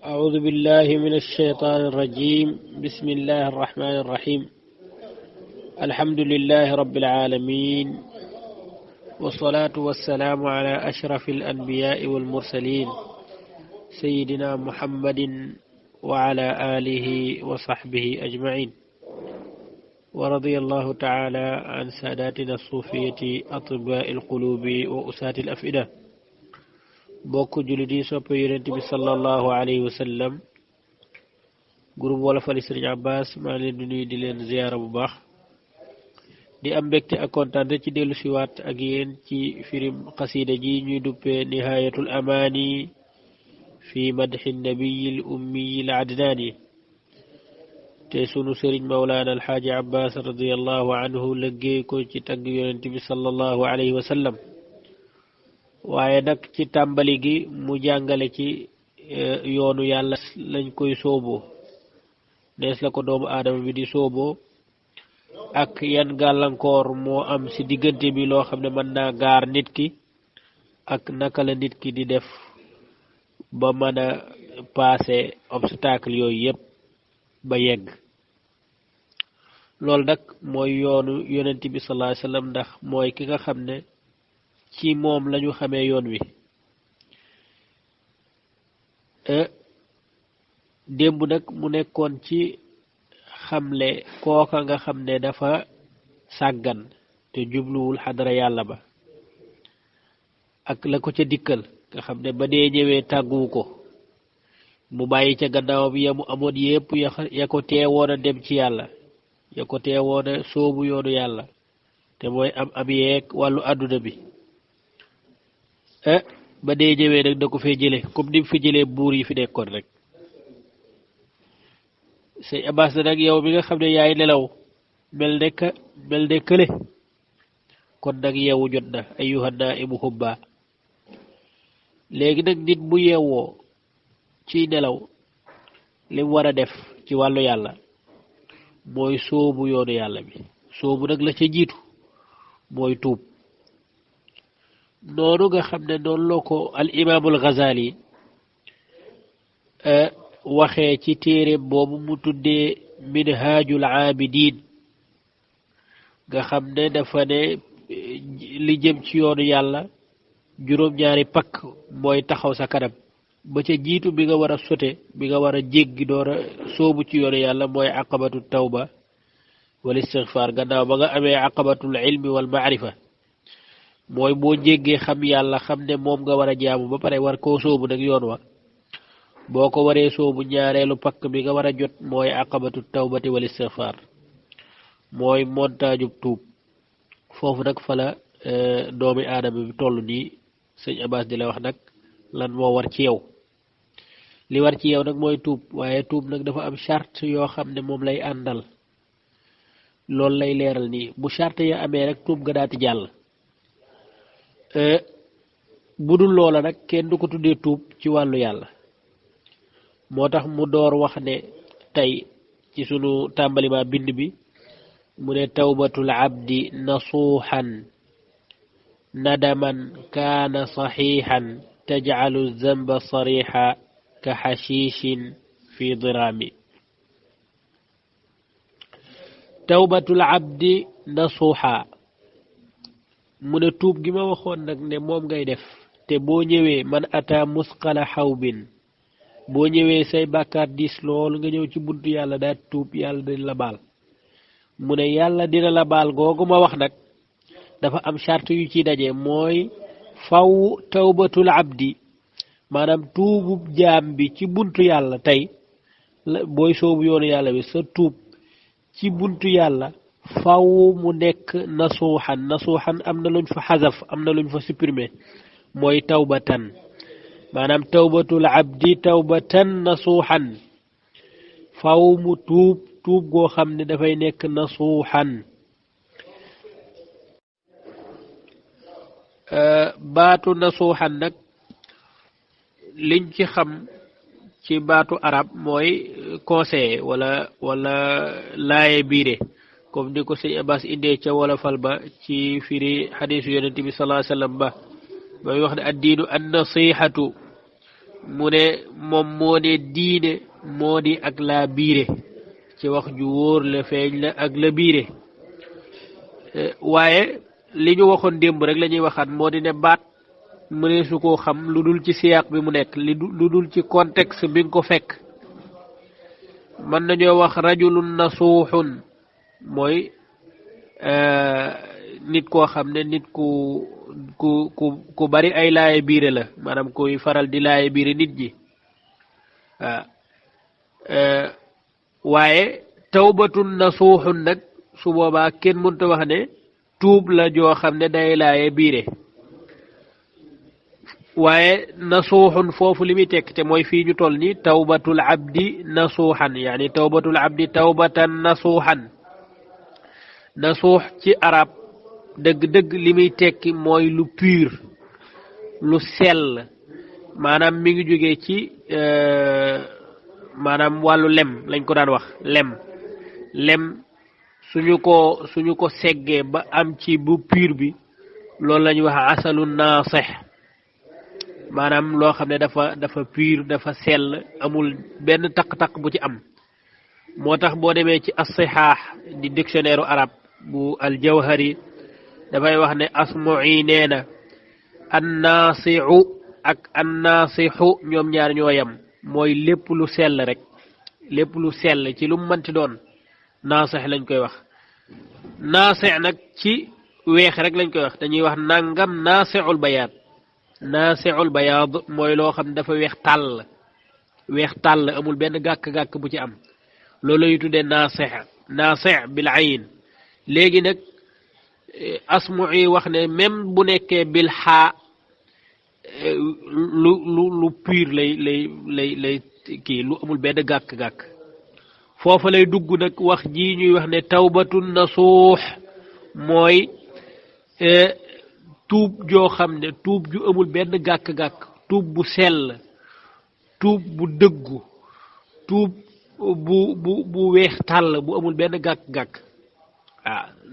أعوذ بالله من الشيطان الرجيم. بسم الله الرحمن الرحيم. الحمد لله رب العالمين، والصلاة والسلام على أشرف الأنبياء والمرسلين سيدنا محمد وعلى آله وصحبه أجمعين. ورضي الله تعالى عن ساداتنا الصوفية أطباء القلوب وأساة الأفئدة. bokk jullit yi soppe yonent bi sallallahu alayhi wa sallam, groupe Wolofal Serigne Abbas maa leen di nuyu di leen ziyaara bu baax di am mbégte ak kontaante ci dellu siwaat ak yéen ci firim xasida ji ñuy duppee nihayatul amaani fi madxi nabiyil ummiyil adnaani, te sunu sëriñ mawlaana alxaaji Abbas radiyallahu anhu lëggéey ko ci tagg yonent bi sallallahu alayhi wa sallam. waaye nag ci tàmbali gi mu jàngale ci yoonu yàlla lañ koy sooboo, nees la ko doomu aadama bi di sooboo ak yan gàllankoor moo am ci diggante bi loo xam ne mën naa gaar nit ki ak naka la nit ki di def ba mën a passer obstacle yooyu yépp ba yegg. loolu nag mooy yoonu yonent bi sallallahu alayhi wasallam, ndax mooy ki nga xam ne ci moom lañu xamee yoon wi. démb nag mu nekkoon ci xamle kooka nga xam ne dafa sàggan te jubluwul xadara yàlla ba ak la ko ca dikkal, nga xam ne ba dee ñëwee tàgguwu ko, mu bàyyi ca gannaawam ya mu amoon yépp ya ko teewoon a dem ci yàlla, ya ko teewoon a soobu yoonu yàlla, te mooy am yeeg wàllu àdduna bi. ba dee ñëwee nag da ko fee jële comme ni mu fi jëlee buur yi fi nekkoon rek. Sëñ Abbas nag yow mi nga xam ne yaay nelaw mel ne kële, kon nag yeewu jot na ayyuhan naa'imu hubba. léegi nag nit bu yeewoo ci nelaw li mu war a def ci wàllu yàlla mooy soobu yoonu yàlla bi. soobu nag la ca jiitu mooy tuub. noonu nga xam ne noonu la ko al imaamul Ghazali waxee ci téere boobu mu tuddee minhajul abidin, nga xam ne dafa ne li jëm ci yoonu yàlla juróom-ñaari pakk mooy taxaw sa kanam. ba ca jiitu bi nga war a sote, bi nga war a jéggi door a soobu ci yoonu yàlla mooy aqabatu tawba wal istighfar. gannaaw ba nga amee aqabatul ilmi wal maarifa, mooy boo jéggee xam yàlla xam ne moom nga war a jaamu ba pare war koo soobu nag yoon wa. boo ko waree soobu ñaareelu pakk bi nga war a jot mooy aqabatu tawbati wal istighfar, mooy montaajub tuub. foofu nag fa la doomi aadama bi toll nii. sëñ Abbas di la wax nag lan moo war ci yow. li war ci yow nag mooy tuub, waaye tuub nag dafa am charte yoo xam ne moom lay àndal. loolu lay leeral nii. bu charte ya amee rek tuub ga daati jàll. bu dul loola nag kenn du ko tuddee tuub ci wàllu yàlla. moo tax mu door wax ne tey ci sunu tàmbalima bind bi mu ne tawbatul abdi nasuuxan nadaman kaana saxiixan tajcalu zamba sariixa ka xashiishin fi diraami. tawbatul abdi nasuuxa mu ne tuub gi ma waxoon nag ne moom ngay def, te boo ñëwee man ata musqala xawbin, boo ñëwee say bàkkaar diis loolu nga ñëw ci buntu yàlla daal tuub, yàlla dina la baal. mu ne yàlla dina la baal googu ma wax nag dafa am charte yu ci daje, mooy faw tawbatul abdi, maanaam tuubub jaam bi ci buntu yàlla. tey booy soobu yoonu yàlla bi sa tuub ci buntu yàlla faw mu nekk nasuuxan am na luñ fa xasaf, am na luñ fa supprimer, mooy tawbatan. maanaam tawbatul abdi tawbatan nasuuxan, faw mu tuub goo xam ne dafay nekk nasuuxan. baatu nasuuxan nag liñ ci xam ci baatu arab mooy conseiller wala laaye biire, comme ni ko sëñ Abbas indee ca wolofal ba ci firi xadiisu yonent bi sallallahu alayhi wasallam ba bay wax ne addiinu an nasihatu mu ne moom moo ne diine moo di ak laa biire ci wax ju wóor la feeñ la ak la biire waaye li ñu waxoon démb rek la ñuy waxaat moo di ne baat mu ne su ko xam lu dul ci siyaaq bi mu nekk lu dul ci contexte bi nga ko fekk mën nañoo wax rajulun nasuuxun mooy nit koo xam ne nit ku bari ay laaye biire la maanaam kuy faral di laaye biire nit ñi waaye tawbatun nasuuxun nag su boobaa kenn mënta wax ne tuub la joo xam ne day laaye biire waaye nasuuxun foofu li muy tekk te mooy fii ñu toll ni tawbatul abdi nasuuxan yaani tawbatul abdi tawbatan nasuuxan nasuux ci arab dëgg-dëgg li muy tekki mooy lu pur lu sell maanaam mi ngi jógee ci maanaam wàllu lem lañ ko daan wax lem suñu ko seggee ba am ci bu pur bi loolu la ñuy wax asalu naasix maanaam loo xam ne dafa pur dafa sell amul benn taq-taq bu ci am moo tax boo demee ci as-sihaax di dictionnaire arab bu al-Jawhari dafay wax ne asmu'i nee na annaasiu ak annaasixu ñoom ñaar ñoo yem mooy lépp lu sell rek lépp lu sell ci lu mu mënti doon naasix lañ koy wax naasix nag ci weex rek lañ koy wax dañuy wax nangam naasixul bayaad mooy loo xam ne dafa weex tàll amul benn gàkk-gàkk bu ci am loolu yu tuddee naasix bil ayn léegi nag asmu'i wax ne même bu nekkee bil xaa lu pur lay kii lu amul benn gàkk-gàkk foofa lay dugg nag wax ji ñuy wax ne tawbatun nasuux mooy tuub joo xam ne tuub ju amul benn gàkk-gàkk tuub bu sell tuub bu dëggu tuub bu weex tàll bu amul benn gàkk-gàkk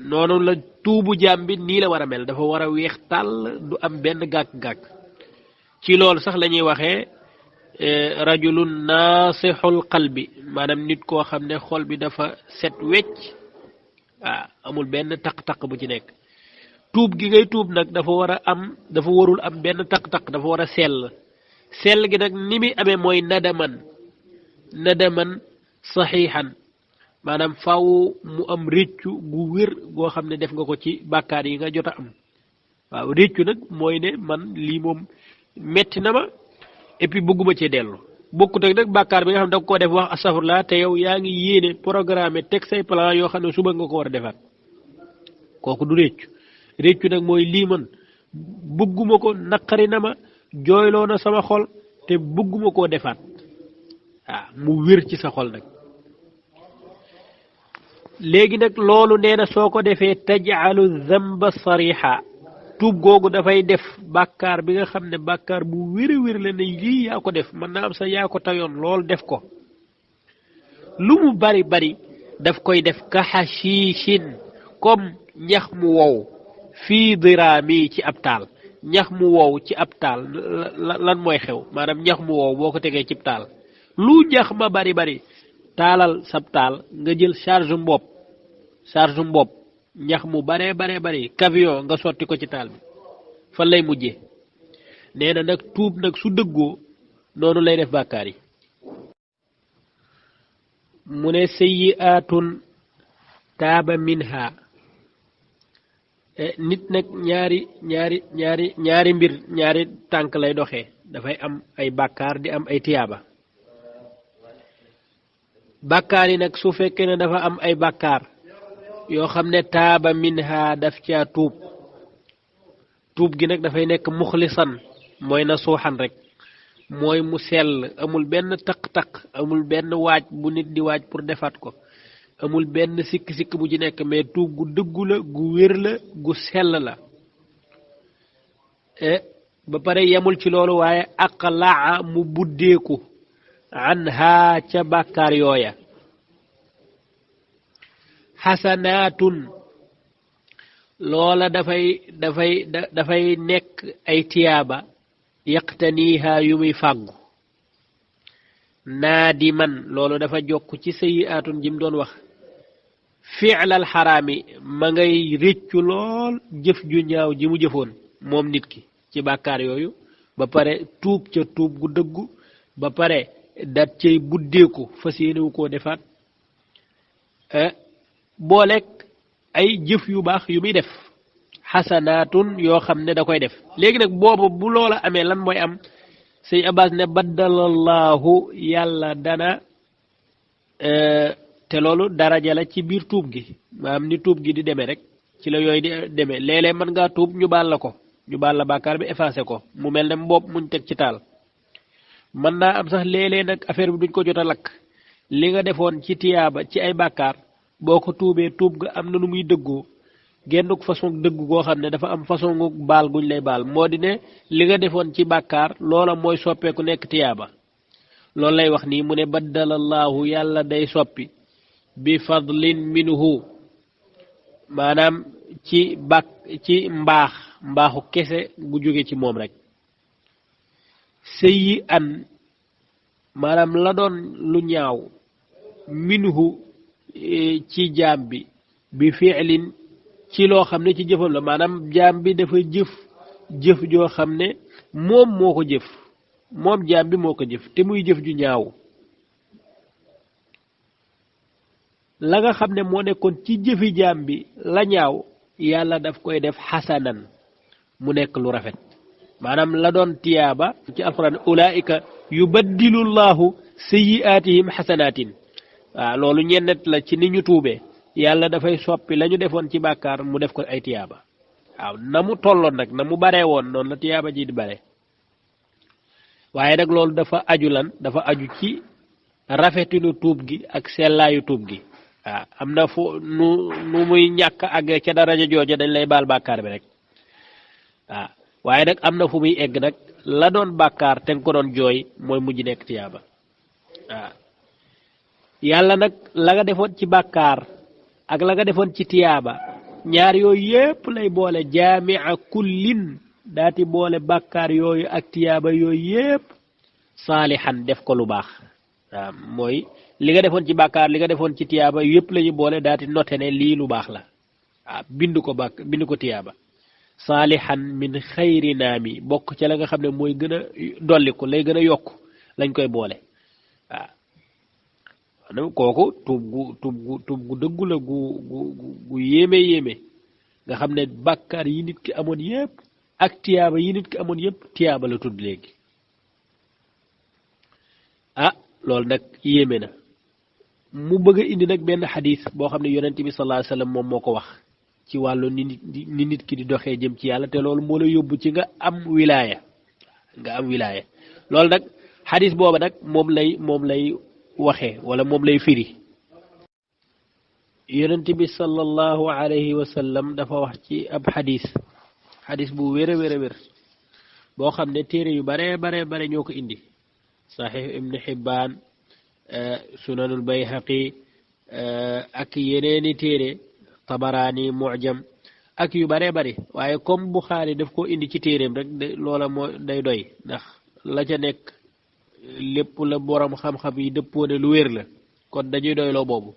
noonu la tuubu jaam bi nii la war a mel dafa war a weex tàll du am benn gàkk-gàkk ci loolu sax la ñuy waxee rajulun naasixul qalbi maanaam nit koo xam ne xol bi dafa set wecc amul benn taq-taq bu ci nekk tuub gi ngay tuub nag dafa warul am benn taq-taq dafa war a sell gi nag ni muy amee mooy nadaman saxiixan maanaam faaw mu am réccu gu wér goo xam ne def nga ko ci bàkkaar yi nga jot a am waaw réccu nag mooy ne man lii moom metti na ma et puis bëgguma cee dellu bokkut ak nag bàkkaar bi nga xam ne da nga koo def wax astafurlaa te yow yaa ngi yéene programme teg say plan yoo xam ne suba nga ko war a defaat kooku du réccu nag mooy lii man bëgguma ko naqari na ma jooyloo na sama xol te bëgguma koo defaat mu wér ci sa xol nag léegi nag loolu nee na soo ko defee taj'alu zamba sariha tuub googu dafay def bàkkaar bi nga xam ne bàkkaar bu wér la ne lii yaa ko def mën naa am sa yaa ko tayoon lool def ko lu mu bari daf koy def ka xashiishin comme ñax mu wow fii diraami ci ab taal ñax mu wow ci ab taal lan mooy xew maanaam ñax mu wow boo ko tegee cib taal lu ñax ma bari taalal sab taal nga jël charge mbopp ñax mu bare camion nga sotti ko ci taal bi fan lay mujjee nee na nag tuub nag su dëggoo noonu lay def bàkkaar yi mu ne sayyi'atun taaba minha nit nag ñaari mbir ñaari tànk lay doxee dafay am ay bàkkaar di am ay tiyaaba bàkkaar yi nag su fekkee ne dafa am ay bàkkaar yoo xam ne taaba minha daf caa tuub gi nag dafay nekk muxlisan mooy na suuxan rek mooy mu sell amul benn taq-taq amul benn waaj bu nit di waaj pour defaat ko amul benn sikk-sikk bu ci nekk mais tuub gu dëggu la gu wér la gu sell la ba pare yemul ci loolu waaye aqlaa mu buddeeku an haa ca bàkkaar yooya xasanaatun loola dafay nekk ay tiyaaba yaqtaniha yu muy fàggu naadiman loolu dafa jokk ci sayyi'atun jim doon wax fi'lal xaraami ma ngay réccu lool jëf ju ñaaw ji mu jëfoon moom nit ki ci bàkkaar yooyu ba pare tuub ca tuub gu dëggu ba pare dat cay buddeeku fas yéenewu koo defaat booleeg ay jëf yu baax yu muy def xasanaatun yoo xam ne da koy def léegi nag boobu bu loola amee lan mooy am sëñ Abbas ne baddalallahu yàlla dana te loolu daraja la ci biir tuub gi maanaam ni tuub gi di demee rek ci la yooyu di demee léeg-léeg mën ngaa tuub ñu baal la ko ñu baal la bàkkaar bi effacé ko mu mel ne mboob muñ teg ci taal mën naa am sax léeg-léeg nag affaire bi duñ ko jot a lakk li nga defoon ci tiyaaba ci ay bàkkaar boo ko tuubee tuub ga am na nu muy dëggoo genn façon dëgg goo xam ne dafa am façon baal guñ lay baal moo di ne li nga defoon ci bàkkaar loola mooy soppeeku nekk tiyaaba loolu lay wax nii mu ne baddalallahu yàlla day soppi bi fadlin minhu maanaam ci mbaaxu kese gu jóge ci moom rek sëyi an maanaam la doon lu ñaaw minhu ci jaam bi fi'lin ci loo xam ne ci jëfam la maanaam jaam bi dafa jëf joo xam ne moom moo ko jëf moom jaam bi moo ko jëf te muy jëf ju ñaaw la nga xam ne moo nekkoon ci jëfi jaam bi la ñaaw yàlla daf koy def xasanan mu nekk lu rafet maanaam la doon tiyaaba ci alquran ulaika yubaddilu llahu sayyi'atihim xasanaatin waaw loolu ñennet la ci ni ñu tuubee yàlla dafay soppi la ñu defoon ci bàkkaar mu def ko ay tiyaaba waaw na mu tolloon nag na mu baree woon noonu la tiyaaba ji di bare waaye nag loolu dafa aju dafa aju ci rafetinu tuub gi ak sellaayu tuub gi waaw am na fu nu muy ñàkk àgg ca daraja jooja dañ lay baal bàkkaar bi rek waaw waaye nag am na fu muy egg nag la doon bàkkaar te nga ko doon jooy mooy mujj nekk tiyaaba waaw yàlla nag la nga defoon ci bàkkaar ak la nga defoon ci tiyaaba ñaar yooyu yépp lay boole jaamia kullin daati boole bàkkaar yooyu ak tiyaaba yooyu yépp saalihan def ko lu baax waaw mooy li nga defoon ci bàkkaar li nga defoon ci tiyaaba yépp la ñu boole daati noté ne lii lu baax la waaw bind ko tiyaaba saalihan min xayri naami bokk ca la nga xam ne mooy gën a dolliku lay gën a yokk lañ koy boole waaw kooku tuub gu dëggu la gu yéeme nga xam ne bàkkaar yi nit ki amoon yépp ak tiyaaba yi nit ki amoon yépp tiyaaba la tudd léegi loolu nag yéeme na mu bëgg a indi nag benn xadis boo xam ne yonent bi sallallahu alayhi wasallam moom moo ko wax ci wàllu ni nit ki di doxee jëm ci yàlla te loolu moo la yóbbu ci nga am wilaaya loolu nag xadis booba nag moom lay waxee wala moom lay firi yonent bi sallallahu alayhi wasallam dafa wax ci ab xadis bu wér a wér boo xam ne téere yu bare ñoo ko indi saxiix ibn Hibbaan sunanul Bayhaqi ak yeneeni téere Tabaraani Mu'jam ak yu bare waaye comme Buxaari daf ko indi ci téereem rek loola moo day doy ndax la ca nekk lépp la borom xam-xam yi dëppoo ne lu wér la kon dañuy doyloo boobu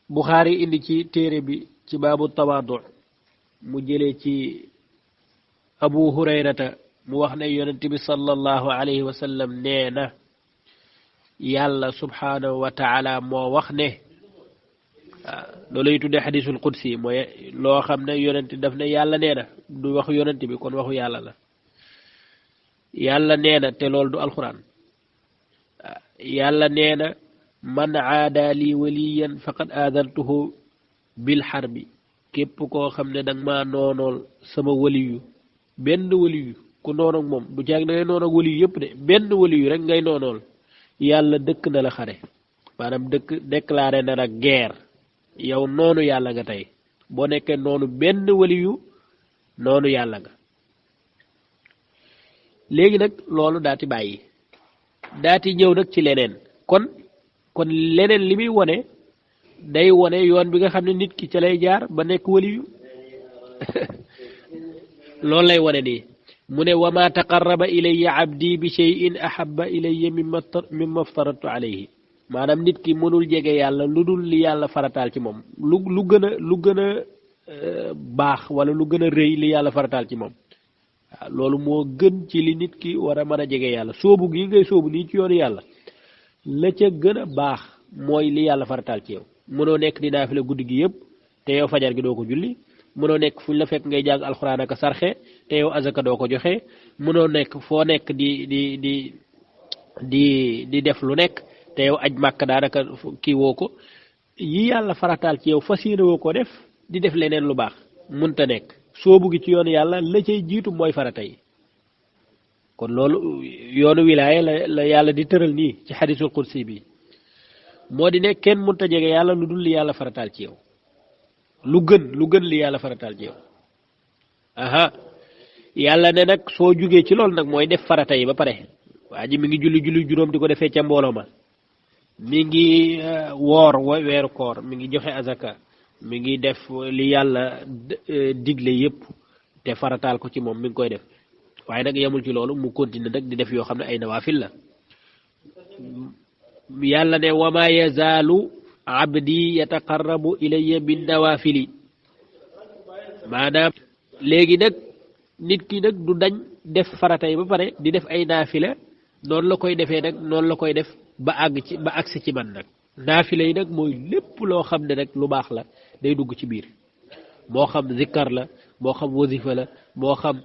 Buxaari indi ci téere bi ci baabu tawaadu mu jëlee ci Abu Hurayrata mu wax ne yonent bi sallallahu alayhi wa sallam nee na yàlla subhanahu wa taala moo wax ne loolu lay tuddee xadisul qudsi mooy loo xam ne yonent daf ne yàlla nee na du waxu yonent bi kon waxu yàlla la yàlla nee na te loolu du alquran yàlla nee na man aada li waliyan faqad aadantuhu bil harbi képp koo xam ne danga maa noonool sama waliyu benn waliyu ku noon ak moom du caag da ngay noon ak waliyu yëpp de benn waliyu rek ngay noonool yàlla dëkk na la xare maanaam déclaré na la guerre yow noonu yàlla nga tey boo nekkee noonu benn waliyu noonu yàlla nga léegi nag loolu daati bàyyi daati ñëw nag ci leneen kon leneen li muy wone day wone yoon bi nga xam ne nit ki ca lay jaar ba nekk waliyu loolu lay wone nii mu ne wa ma taqarraba ilayya abdi bi shay'in ahabba ilayya mimma aftaradtu alayhi maanaam nit ki mënul jege yàlla lu dul li yàlla farataal ci moom lu gën a baax wala lu gën a rëy li yàlla farataal ci moom waaw loolu moo gën ci li nit ki war a mën a jege yàlla soobu gi ngay soobu nii ci yoonu yàlla la ca gën a baax mooy li yàlla farataal ci yow mënoo nekk di naafila guddi gi yëpp te yow fajar gi doo ko julli mënoo nekk fuñ la fekk ngay jàng alxuraan ak sarxe te yow azaka doo ko joxe mënoo nekk foo nekk di def lu nekk te yow aj màkk daanaka kii woo ko yi yàlla farataal ci yow fas yéene woo ko def di def leneen lu baax munta nekk soobu gi ci yoonu yàlla la cay jiitu mooy farata yi kon loolu yoonu wilaaya la yàlla di tëral nii ci xadisul qudsi bi moo di ne kenn munta jege yàlla lu dul li yàlla farataal ci yow lu gën li yàlla farataal ci yow aha yàlla ne nag soo jugee ci loolu nag mooy def farata yi ba pare waa ji mi ngi julli juróom di ko defee ca mbooloo ma mi ngi woor weeru koor mi ngi joxe azaka mi ngi def li yàlla digle yépp te farataal ko ci moom mi ngi koy def waaye nag yemul ci loolu mu continue nag di def yoo xam ne ay nawaafil la yàlla ne wa ma yazaalu abdi yataqarrabu ilayya bin nawaafili maanaam léegi nag nit ki nag du dañ def farata yi ba pare di def ay naafila noonu la koy defee nag noonu la koy def ba agsi ci man nag naafila yi nag mooy lépp loo xam ne nag lu baax la day dugg ci biir moo xam zikkar la moo xam wasifa la moo xam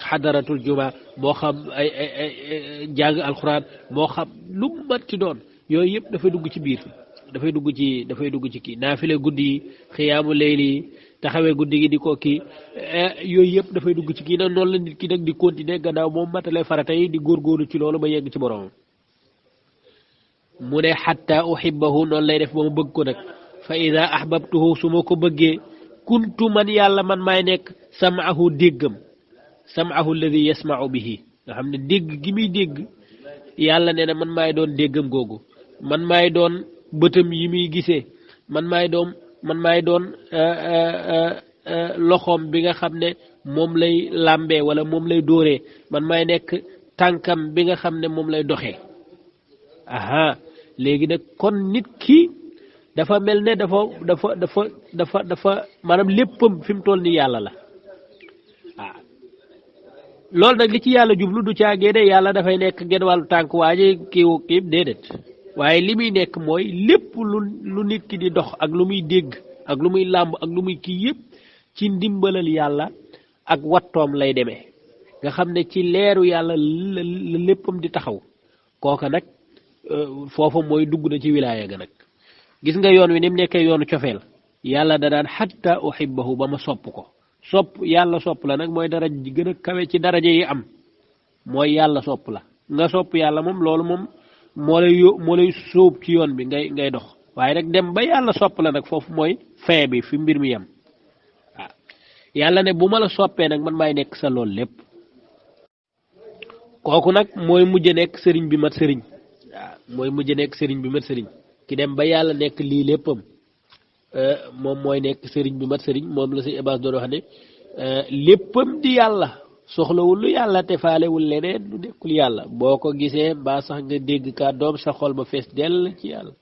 xadaratul juma moo xam ay jàng alxuraan moo xam lu mu mën ci doon yooyu yëpp dafay dugg ci biir dafay dugg ci kii naafile guddi yi xiyaamu leyli yi taxawee guddi gi di ko kii yooyu yëpp dafay dugg ci kii nag noonu la nit ki nag di continuer gannaaw moom matale farata yi di góorgóorlu ci loolu ba yegg ci boromam mu ne xatta uhibbahu noonu lay def ba ma bëgg ko nag fa ida ahbabtuhu su ma ko bëggee kuntu man yàlla man maay nekk sam'ahu déggam sam'ahu alladi yasma'u bihi nga xam ne dégg gi muy dégg yàlla nee na man maay doon déggam googu man maay doon bëtam yi muy gisee man maay doon loxoom bi nga xam ne moom lay làmbee wala moom lay dóoree man maay nekk tànkam bi nga xam ne moom lay doxee aha léegi nag kon nit ki dafa mel ne dafa maanaam léppam fi mu toll nii yàlla la ah loolu nag li ci yàlla jublu du caagee de yàlla dafay nekk genn wàllu tànk waaje kii déedéet waaye li muy nekk mooy lépp lu nit ki di dox ak lu muy dégg ak lu muy làmb ak lu muy kii yëpp ci ndimbalal yàlla ak wattoom lay demee nga xam ne ci leeru yàlla la léppam di taxaw kooka nag foofa mooy dugg na ci wilaaya ga nag gis nga yoon wi ni mu nekkee yoonu cofeel yàlla da daan xatta uhibbahu ba ma sopp ko sopp yàlla sopp la nag mooy daraj ji gën a kawe ci daraja yi am mooy yàlla sopp la nga sopp yàlla moom loolu moom moo lay sóob ci yoon bi ngay dox waaye nag dem ba yàlla sopp la nag foofu mooy fin bi fi mbir mi yem waaw yàlla ne bu ma la soppee nag man maay nekk sa loolu lépp kooku nag mooy mujj nekk sëriñ bi mat sëriñ waaw mooy mujj nekk sëriñ bi mat sëriñ ki dem ba yàlla nekk lii léppam moom mooy nekk sëriñ bi mat sëriñ moom la si Abbas doon wax ne léppam di yàlla soxlawul lu yàlla te faalewul leneen lu nekkul yàlla boo ko gisee mbaa sax nga dégg kàddoom sa xol ba fees dell ci yàlla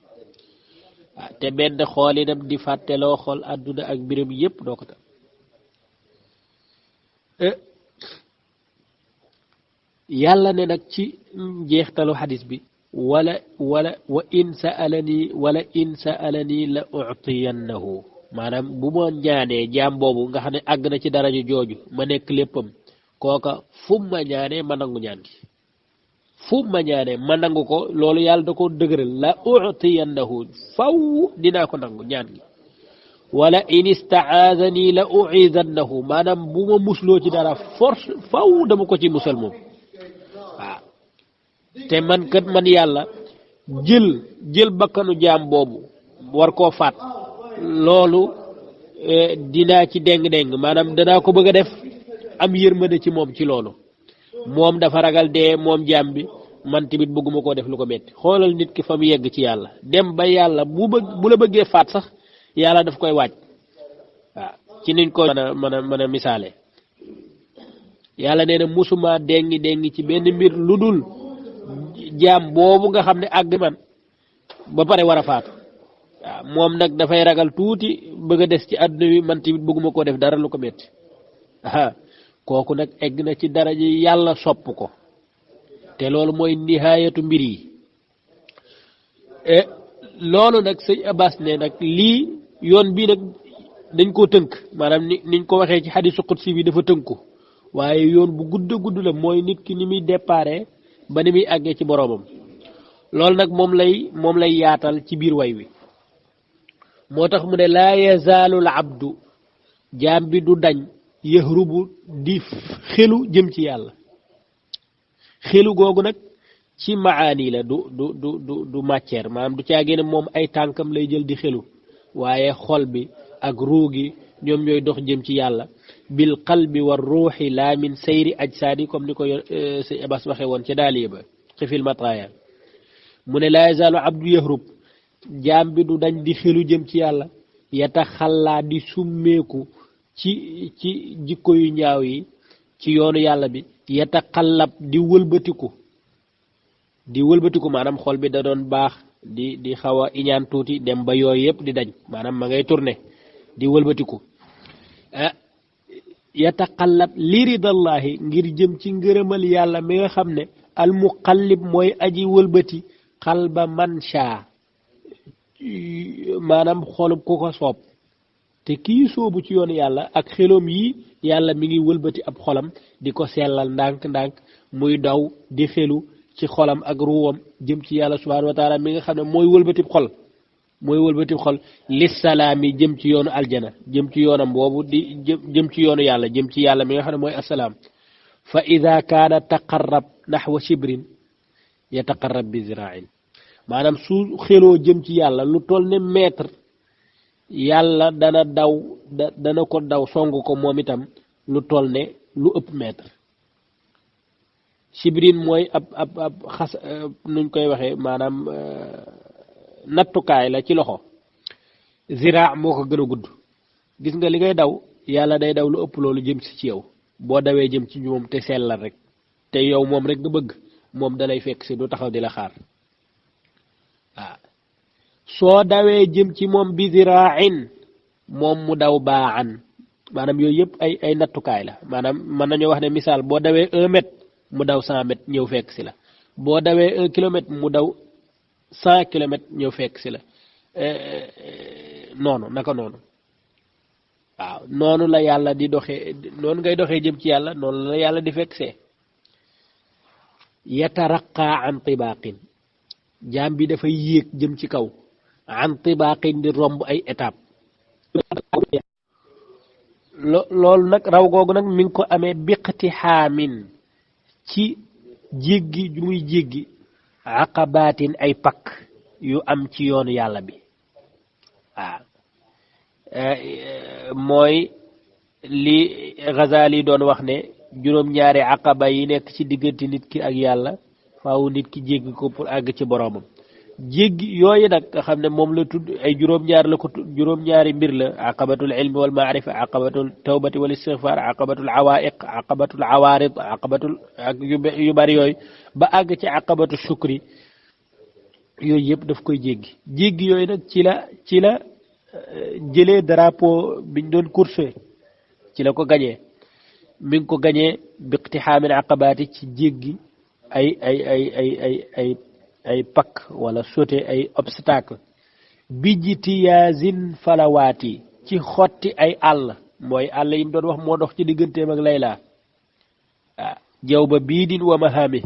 waaw te benn xoolinam di fàtteloo xol àdduna ak mbiram yépp doo ko tam yàlla ne nag ci njeextalu xadis bi wala wa in sa'alani la u'tiyannahu maanaam bu ma ñaanee jaam boobu nga xam ne àgg na ci daraja jooju ma nekk léppam kooka fu ma ñaanee ma nangu ñaan gi fu ma ñaanee ma nangu ko loolu yàlla da ko dëgëral la u'tiyannahu faw dinaa ko nangu ñaan gi wala in ista'aazani la u'izannahu maanaam bu ma musloo ci dara force faw dama ko ci musal moom waaw te man kat man yàlla jël bakkanu jaam boobu war koo faat loolu dinaa ci déng-déng maanaam danaa ko bëgg a def am yërmande ci moom ci loolu moom dafa ragal dee moom jaam bi man tamit bëgguma koo def lu ko metti xoolal nit ki fa mu yegg ci yàlla dem ba yàlla bu la bëggee faat sax yàlla daf koy waaj waaw ci niñ ko mën a misaale yàlla nee na musuma dengi ci benn mbir lu dul jaam boobu nga xam ne àgg man ba pare war a faatu waaw moom nag dafay ragal tuuti bëgg a des ci àdduna wi man tamit bëgguma koo def dara lu ko metti kooku nag egg na ci daraja yàlla sopp ko te loolu mooy nihaayatu mbir yi loolu nag sëñ Abbas ne nag lii yoon bii nag dañ koo tënk maanaam niñ ko waxee ci xadisu qudsi bi dafa tënku waaye yoon bu gudd la mooy nit ki ni muy déparé ba ni muy àggee ci boroomam loolu nag moom lay yaatal ci biir way wi moo tax mu ne laa yazaalul abdu jaam bi du dañ yahrubu di xelu jëm ci yàlla xelu googu nag ci maani la du matière maanaam du caagee ne moom ay tànkam lay jël di xelu waaye xol bi ak ruugi ñoom ñooy dox jëm ci yàlla bil qalbi war ruuxi laa min sayri ajsaadi comme ni ko sëñ Abbas waxee woon ca daaliye ba ci fil matraaya mu ne laa yazaalu abdu yahrub jaam bi du dañ di xelu jëm ci yàlla yata xallaa di summeeku ci jikko yu ñaaw yi ci yoonu yàlla bi yata xallab di wëlbatiku maanaam xol bi da doon baax di xaw a iñaan tuuti dem ba yooyu yëpp di dañ maanaam ma ngay tourné di wëlbatiku yataqallab li ridallahi ngir jëm ci ngërëmal yàlla mi nga xam ne al muqallib mooy aji wëlbati xalba man shaa maanaam xolub ku ko soob te kii soobu ci yoonu yàlla ak xeloom yi yàlla mi ngi wëlbati ab xolam di ko sellal ndànk-ndànk muy daw di xelu ci xolam ak ruwam jëm ci yàlla subhanahu wa taala mi nga xam ne mooy wëlbati xol lissalaami jëm ci yoonu aljana jëm ci yoonam boobu di jëm ci yoonu yàlla jëm ci yàlla mi nga xam ne mooy assalaam fa ida kaana taqarrab naxwa shibrin yataqarrab bi zirain maanaam su xeloo jëm ci yàlla lu toll ne mètre yàlla dana ko daw song ko moom itam lu toll ne lu ëpp mètre shibrin mooy ab xas nuñ koy waxee maanaam nattukaay la ci loxo zira moo ko gën a gudd gis nga li ngay daw yàlla day daw lu ëpp loolu jëm si ci yow boo dawee jëm ci moom te sellal rek te yow moom rek nga bëgg moom dalay fekk si du taxaw di la xaar waaw soo dawee jëm ci moom bi ziraain moom mu daw baan maanaam yooyu yëpp ay nattukaay la maanaam mën nañoo wax ne misaal boo dawee 1 mètre mu daw 100 mètres ñëw fekk si la boo dawee 1 kilomètre mu daw 100 kilomètres ñëw fekk si la naka noonu waaw noonu la yàlla di doxee noonu ngay doxee jëm ci yàlla noonu la yàlla di fekk see yataraqaa an tibaaqin jaam bi dafay yéeg jëm ci kaw an tibaaqin di romb ay étape loolu nag raw googu nag mi ngi ko amee biqtixaamin ci jéggi ju muy jéggi aqabaatin ay pakk yu am ci yoonu yàlla bi waaw mooy li Ghazali doon wax ne juróom-ñaari aqaba yi nekk ci diggante nit ki ak yàlla faaw nit ki jéggi ko pour àgg ci boroomam jéggi yooyu nag nga xam ne moom la tudd ay juróom-ñaar la ko juróom-ñaari mbir la aqabatul ilmi wal maarifa aqabatul tawbati wal istighfar aqabatul awaiq aqabatul awarid aqabatul ak yu bari yooyu ba àgg ci aqabatu shukri yooyu yëpp daf koy jéggi yooyu nag ci la jëlee drapeau biñ doon course ci la ko gañee mi ngi ko gañee biqtihaamin aqabaati ci jéggi ay pakk wala sauté ay obstacle bijtiyaazin falawaati ci xotti ay àll mooy àll yi mu doon wax moo dox ci digganteem ak Layla jaw ba biidin wa mahaami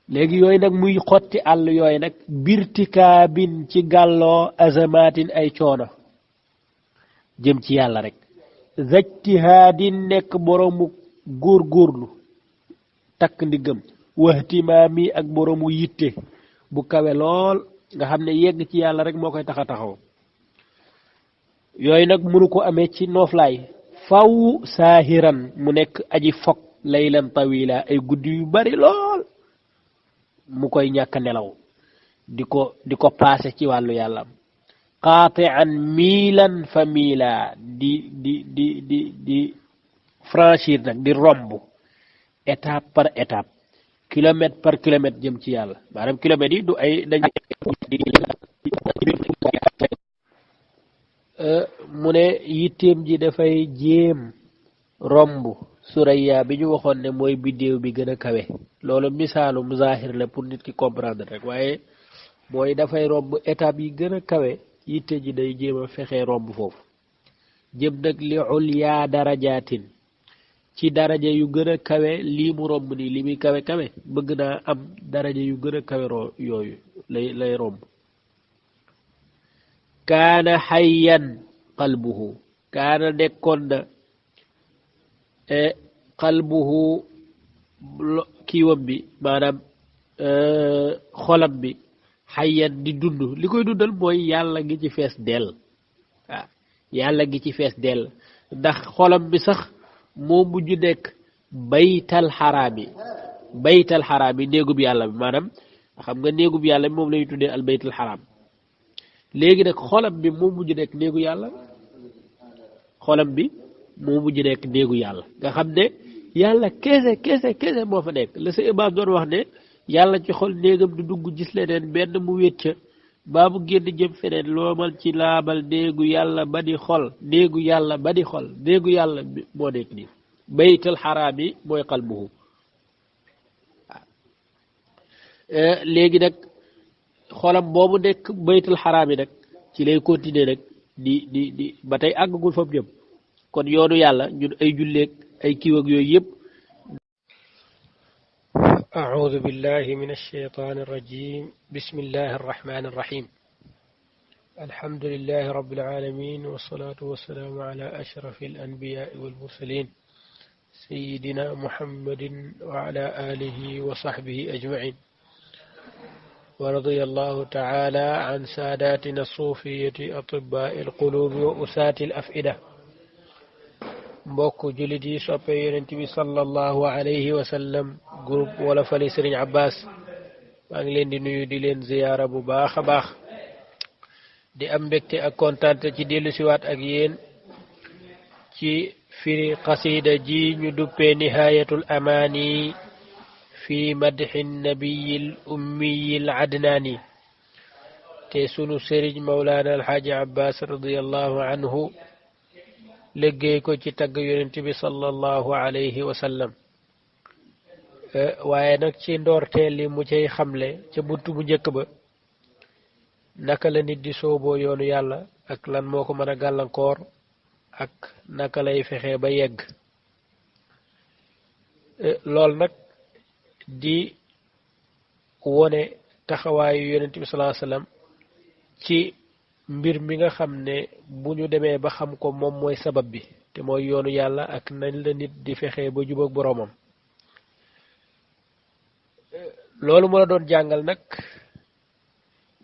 léegi yooyu nag muy xotti àll yooyu nag birtikaabin ci gàlloo azamaatin ay coono jëm ci yàlla rek zajtihaadin nekk boroomu góorgóorlu takk ndiggam wahtimaami ak boroomu yitte bu kawe lool nga xam ne yegg ci yàlla rek moo koy tax a taxaw yooyu nag mënu ko amee ci nooflaay faw saahiran mu nekk aji fog laylan tawila ay guddi yu bari lool mu koy ñàkk nelaw di ko paase ci wàllu yàlla qaati'an miilan fa miila di franchir nag di romb étape par étape kilomètre par kilomètre jëm ci yàlla maanaam kilomètres yi du ay dañ mu ne yitteem ji dafay jéem romb suraya bi ñu waxoon ne mooy biddéew bi gën a kawe loolu misaalum zahir la pour nit ki comprendre rek waaye mooy dafay romb étape yi gën a kawe yitte ji day jéem a fexe romb foofu jëm nag li ulya darajaatin ci daraja yu gën a kawe lii mu romb nii li muy kawe kawe bëgg naa am daraja yu gën a kawe yooyu lay romb kaana xayyan qalbuhu kaana nekkoon na qalbuhu kiiwam bi maanaam xolam bi xayyan di dund li koy dundal mooy yàlla gi ci fees dell waaw yàlla gi ci fees dell ndax xolam bi sax moo mujj nekk baytal xaraam yi néegub yàlla bi maanaam xam nga néegub yàlla bi moom lañu tuddee al baytal xaraam léegi nag xolam bi moo mujj nekk néegu yàlla xolam bi moo mujj nekk néegu yàlla nga xam ne yàlla kese moo fa nekk la sa imaam doon wax ne yàlla ci xol néegam du dugg gis leneen benn mu wét ca baa mu génn jëm feneen loomal ci laabal néegu yàlla ba di xol néegu yàlla ba di xol néegu yàlla moo nekk nii baytal xaraam yi mooy qalbuhu léegi nag xolam boobu nekk baytal xaraam yi nag ci lay continuer nag di ba tey àggagul fa mu jëm kon yoonu yàlla ñun ay julleeg ay kiiw ak yooyu yëpp أعوذ بالله من الشيطان الرجيم بسم الله الرحمن الرحيم الحمد لله رب العالمين والصلاة والسلام على أشرف الأنبياء والمرسلين سيدنا محمد وعلى آله وصحبه أجمعين ورضي الله تعالى عن ساداتنا الصوفية أطباء القلوب وأساة الأفئدة mbokk jullit yi soppe yonent bi sallallahu alayhi wa sallam groupe wala fali Serigne Abbas maa ngi leen di nuyu di leen ziyaara bu baax a baax di am mbégte ak kontaante ci dellu siwaat ak yéen ci firi qasida ji ñu duppee nihayatul amaani fi madxi nabiyil ummiyil adnaani te sunu sëriñ mawlaana alxaaji Abbas radiyallahu anhu liggéey ko ci tagg yonent bi sallallahu alayhi wa sallam waaye nag ci ndoorteel li mu cay xamle ca buntu bu njëkk ba naka la nit di sooboo yoonu yàlla ak lan moo ko mën a gàllankoor ak naka lay fexe ba yegg lool nag di wone taxawaayu yonent bi sallallahu alayhi wa sallam ci mbir mi nga xam ne bu ñu demee ba xam ko moom mooy sabab bi te mooy yoonu yàlla ak nañ la nit di fexe ba jubóog boroomam loolu mu la doon jàngal nag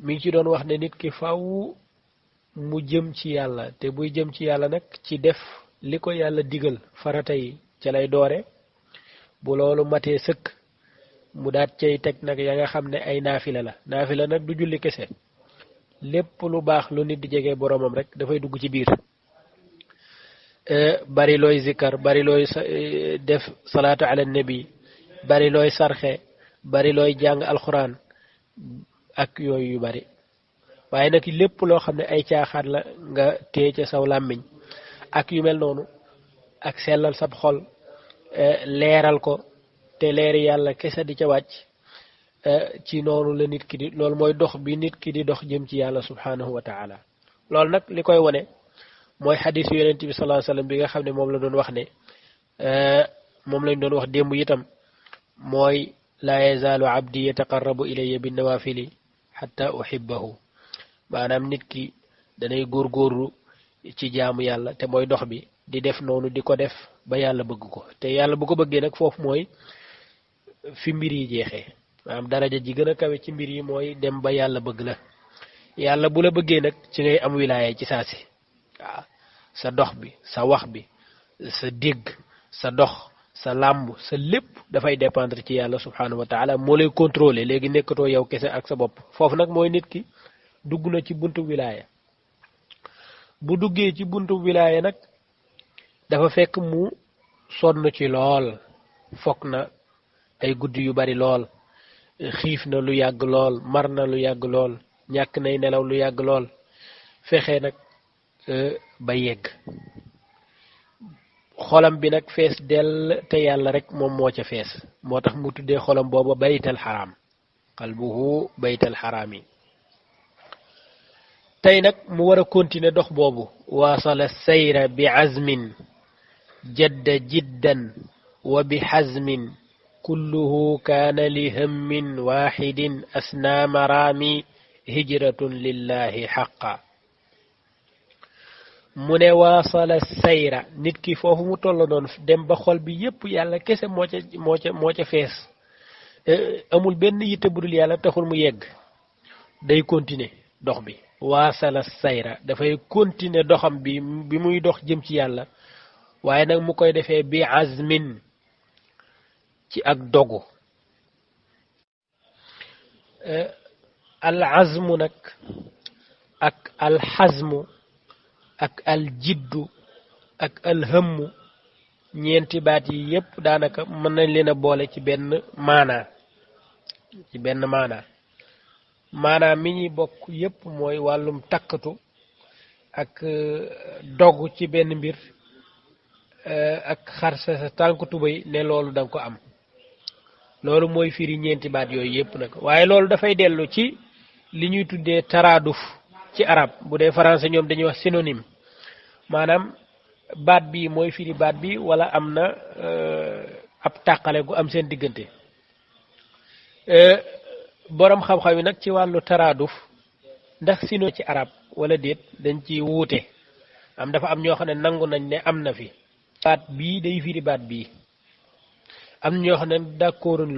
mi ngi ci doon wax ne nit ki faw mu jëm ci yàlla te buy jëm ci yàlla nag ci def li ko yàlla digal farata yi ca lay doore bu loolu matee sëkk mu daat cay teg nag ya nga xam ne ay naafila la naafila nag du julli kese lépp lu baax lu nit di jege boroomam rek dafay dugg ci biir bari looy zikkar bari looy def salaatu ala nabi bari looy sarxe bari looy jàng alxuraan ak yooyu yu bari waaye nag lépp loo xam ne ay caaxaat la nga téye ca saw làmmiñ ak yu mel noonu ak sellal sab xol leeral ko te leeri yàlla kese di ca wàcc ci noonu la nit ki di loolu mooy dox bi nit ki di dox jëm ci yàlla subhanahu wa taala loolu nag li koy wone mooy xadisu yonent bi sallallahu alayhi wasallam bi nga xam ne moom la doon wax ne moom lañ doon wax démb itam mooy laa yazaalu abdi yataqarrabu ilayya bin nawafili xatta uhibbahu maanaam nit ki danay góorgóorlu ci jaamu yàlla te mooy dox bi di def noonu di ko def ba yàlla bëgg ko te yàlla bu ko bëggee nag foofu mooy fi mbir yi jeexee maanaam daraja ji gën a kawe ci mbir yi mooy dem ba yàlla bëgg la yàlla bu la bëggee nag ci ngay am wilaaya ci saasi waaw sa dox bi sa wax bi sa dégg sa dox sa làmb sa lépp dafay dépendre ci yàlla subhanahu wa taala moo lay contrôler léegi nekkatoo yow kese ak sa bopp foofu nag mooy nit ki dugg na ci buntu wilaaya bu duggee ci buntu wilaaya nag dafa fekk mu sonn ci lool fokk na ay guddi yu bari lool xiif na lu yàgg lool mar na lu yàgg lool ñàkk nay nelaw lu yàgg lool fexe nag ba yegg xolam bi nag fees dell te yàlla rek moom moo ca fees moo tax mu tuddee xolam booba baytal xaraam qalbuhu baytal xaraam yi tey nag mu war a continuer dox boobu waasala sayra bi azmin jadda jiddan wa bi xazmin kulluhu kaana li hammin waaxidin asnaa maraami hijratun lillahi xaqa mu ne waasala sayra nit ki foofu mu toll noonu dem ba xol bi yépp yàlla kese moo ca fees amul benn yitte budul yàlla taxul mu yegg day continuer dox bi waasala sayra dafay continuer doxam bi muy dox jëm ci yàlla waaye nag mu koy defee bi azmin ci ak dogu al azmu nag ak al xazmu ak al jiddu ak al hëmmu ñeenti baat yi yépp daanaka mën nañ leen a boole ci benn maanaa maanaa mi ñuy bokk yépp mooy wàllum takkatu ak dogu ci benn mbir ak xar sa tànku tubéy ne loolu danga ko am loolu mooy firi ñeenti baat yooyu yépp nag waaye loolu dafay dellu ci li ñuy tuddee taraaduf ci arab bu dee français ñoom dañuy wax synonyme maanaam baat bi mooy firi baat bi wala am na ab tàqale gu am seen diggante boroom xam-xam yi nag ci wàllu taraaduf ndax synonyme ci arab wala déet dañ ci wuute am dafa am ñoo xam ne nangu nañ ne am na fi baat bii day firi baat bii am ñoo xam ne d'accorduñ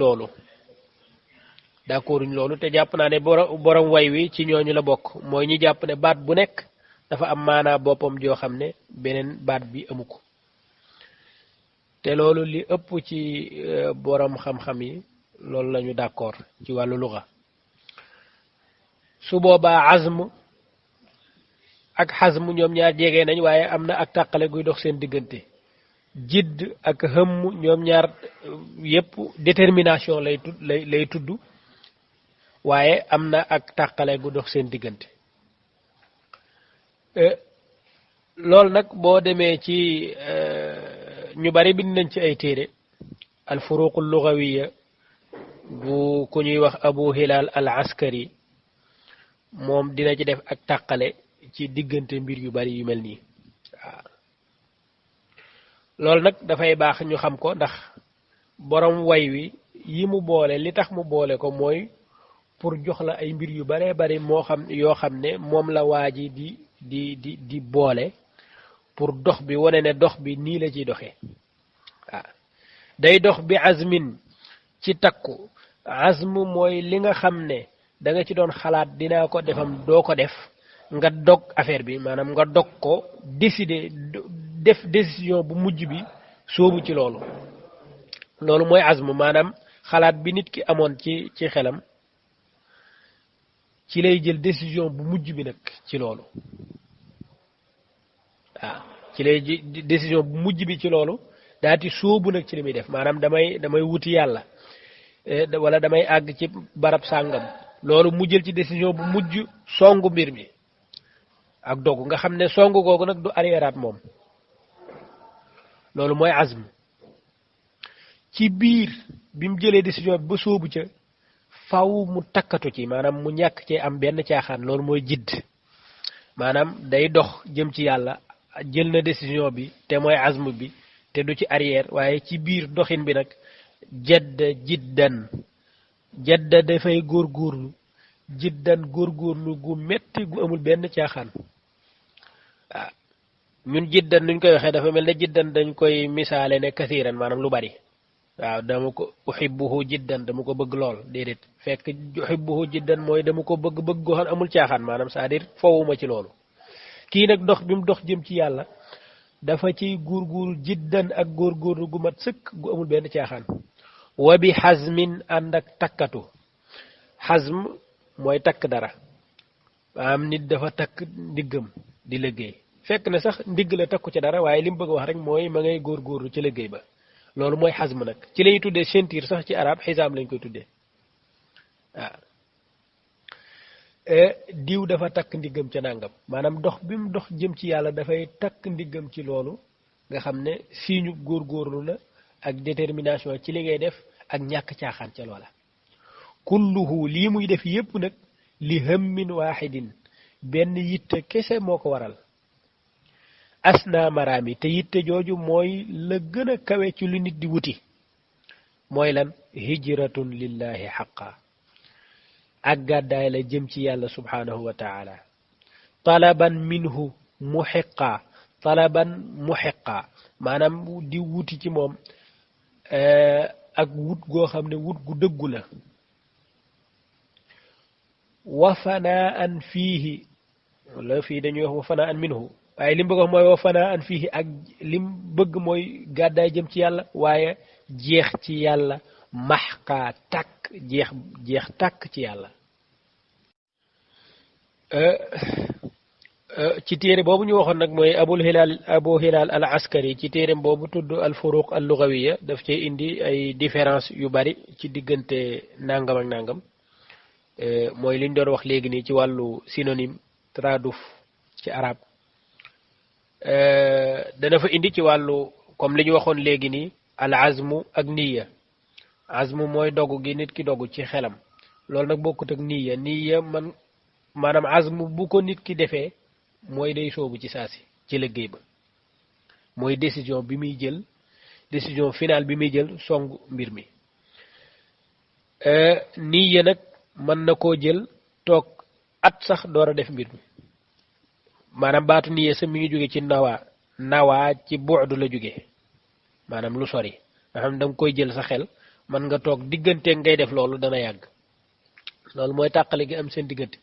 loolu te jàpp naa ne borom way wi ci ñooñu la bokk mooy ñi jàpp ne baat bu nekk dafa am maanaa boppam joo xam ne beneen baat bi amu ko te loolu li ëpp ci borom xam-xam yi loolu lañu d'accord ci wàllu luga su boobaa azm ak xazm ñoom ñaar jege nañ waaye am na ak tàqale guy dox seen diggante jidd ak hëmm ñoom ñaar yépp détermination lay tudd waaye am na ak tàqale gu dox seen diggante loolu nag boo demee ci ñu bari bind nañ ci ay téere al furuq al lughawiya bu ku ñuy wax abu hilal al askari moom dina ci def ak tàqale ci diggante mbir yu bari yu mel nii waaw loolu nag dafay baax ñu xam ko ndax borom way wi yi mu boole li tax mu boole ko mooy pour jox la ay mbir yu baree bari moo xam yoo xam ne moom la waa ji di boole pour dox bi wane ne dox bi nii la ciy doxee waaw day dox bi azmin ci takku azm mooy li nga xam ne da nga ci doon xalaat dinaa ko defam doo ko def nga dog affaire bi maanaam nga dog ko décider def décision bu mujj bi soobu ci loolu mooy azm maanaam xalaat bi nit ki amoon ci xelam ci lay jël décision bu mujj bi nag ci loolu waaw ci lay décision bu mujj bi ci loolu daati soobu nag ci li muy def maanaam damay wuti yàlla wala damay àgg ci barab sàngam loolu mu jël ci décision bu mujj songu mbir mi ak dogu nga xam ne songu googu nag du arriéraat moom loolu mooy azm ci biir bi mu jëlee décision bi ba sóobu ca faw mu takkatu ci maanaam mu ñàkk cee am benn caaxaan loolu mooy jidd maanaam day dox jëm ci yàlla jël na décision bi te mooy azm bi te du ci arrière waaye ci biir doxin bi nag jadda dafay góorgóorlu jiddan góorgóorlu gu metti gu amul benn caaxaan waaw ñun jiddan nuñ koy waxee dafa mel ne jiddan dañ koy misaale ne kasiiran maanaam lu bari waaw dama ko uhibbuhu jiddan dama ko bëgg lool déedéet fekk uhibbuhu jiddan mooy dama ko bëgg goo xam amul caaxaan maanaam c'est-à-dire fowuma ci loolu kii nag dox bi mu dox jëm ci yàlla dafa ciy góorgóorlu jiddan ak góorgóorlu gu mat sëkk gu amul benn caaxaan wa bi xazmin ànd ak takkatu xazm mooy takk dara maanaam nit dafa takk ndiggam di liggéey fekk na sax ndigg la takku ci dara waaye li mu bëgg wax rek mooy ma ngay góorgóorlu ci liggéey ba loolu mooy xasm nag ci lañuy tuddee ceinture sax ci arab xisaam lañ koy tuddee waaw diw dafa takk ndiggam ca nàngam maanaam dox bi mu dox jëm ci yàlla dafay takk ndiggam ci loolu nga xam ne siiñu góorgóorlu la ak détermination ci li ngay def ak ñàkk caaxaan ca loola kulluhu lii muy def yépp nag li hammin waaxidin benn yitte kese moo ko waral asna maraami te yitte jooju mooy la gën a kawe ci lu nit di wuti mooy lan hijratun lillahi xaqa ak gàddaay la jëm ci yàlla subhanahu wa taala talaban minhu muxiqa maanaam di wuti ci moom ak wut goo xam ne wut gu dëggu la wa fanaan fiihi wala fii dañuy wax wa fanaan minhu waaye lim bëgg wax mooy wa fanaan fiihi ak lim bëgg mooy gàddaay jëm ci yàlla waaye jeex ci yàlla maxqaa tàkk jeex tàkk ci yàlla ci téere boobu ñu waxoon nag mooy abu hilal al askari ci téereem boobu tudd al furuq al lugawiya daf cee indi ay différence yu bari ci diggante nangam ak nangam mooy liñ doon wax léegi nii ci wàllu synonyme traduf ci arab dana fa indi ci wàllu comme li ñu waxoon léegi nii al azmu ak niya azmu mooy dogu gi nit ki dogu ci xelam loolu nag bokkut ak niya maanaam azmu bu ko nit ki defee mooy day soobu ci saasi ci liggéey ba mooy décision bi muy jël décision finale bi muy jël song mbir mi niya nag mën na koo jël toog at sax door a def mbir mi maanaam baatu niya sa mi ngi jóge ci nawaa ci buudu la jóge maanaam lu sori nga xam da nga koy jël sa xel mën nga toog diggante ngay def loolu dana yàgg loolu mooy tàqale gi am seen diggante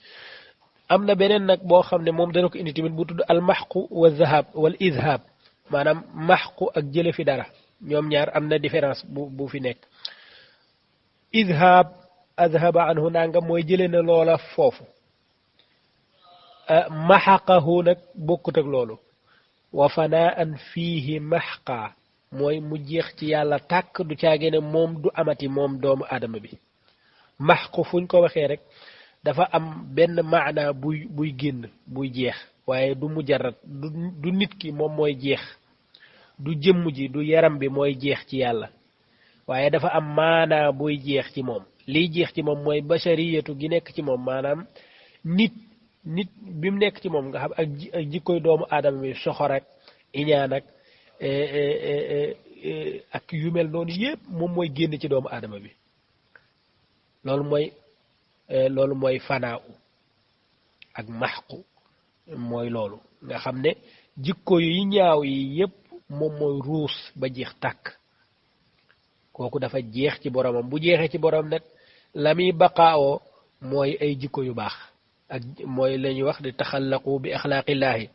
am na beneen nag boo xam ne moom dana ko indi tamit bu tudd al maxqu wa zahab wal izhab maanaam maxqu ak jële fi dara ñoom ñaar am na différence bu fi nekk izhab azhaba anhu nangam mooy jële na loola foofu maxaqahu nag bokkut ak loolu wa fanaan fiihi maxqa mooy mu jeex ci yàlla tàkk du caage ne moom du amati moom doomu aadama bi maxqu fuñ ko waxee rek dafa am benn maana buy génn buy jeex waaye du mujarrad du nit ki moom mooy jeex du jëmm ji du yaram bi mooy jeex ci yàlla waaye dafa am maana buy jeex ci moom liy jeex ci moom mooy bashariyatu gi nekk ci moom maanaam nit bi mu nekk ci moom nga xam ak jikkoy doomu aadama bi soxor ak iñaan ak yu mel noonu yépp moom mooy génn ci doomu aadama bi loolu mooy fanaaw ak maxqu mooy loolu nga xam ne jikko yu ñaaw yi yépp moom mooy ruus ba jeex tàkk kooku dafa jeex ci boromam bu jeexee ci borom nag la muy baqaawoo mooy ay jikko yu baax ak mooy la ñuy wax di taxallaqu bi axlaaqillaahi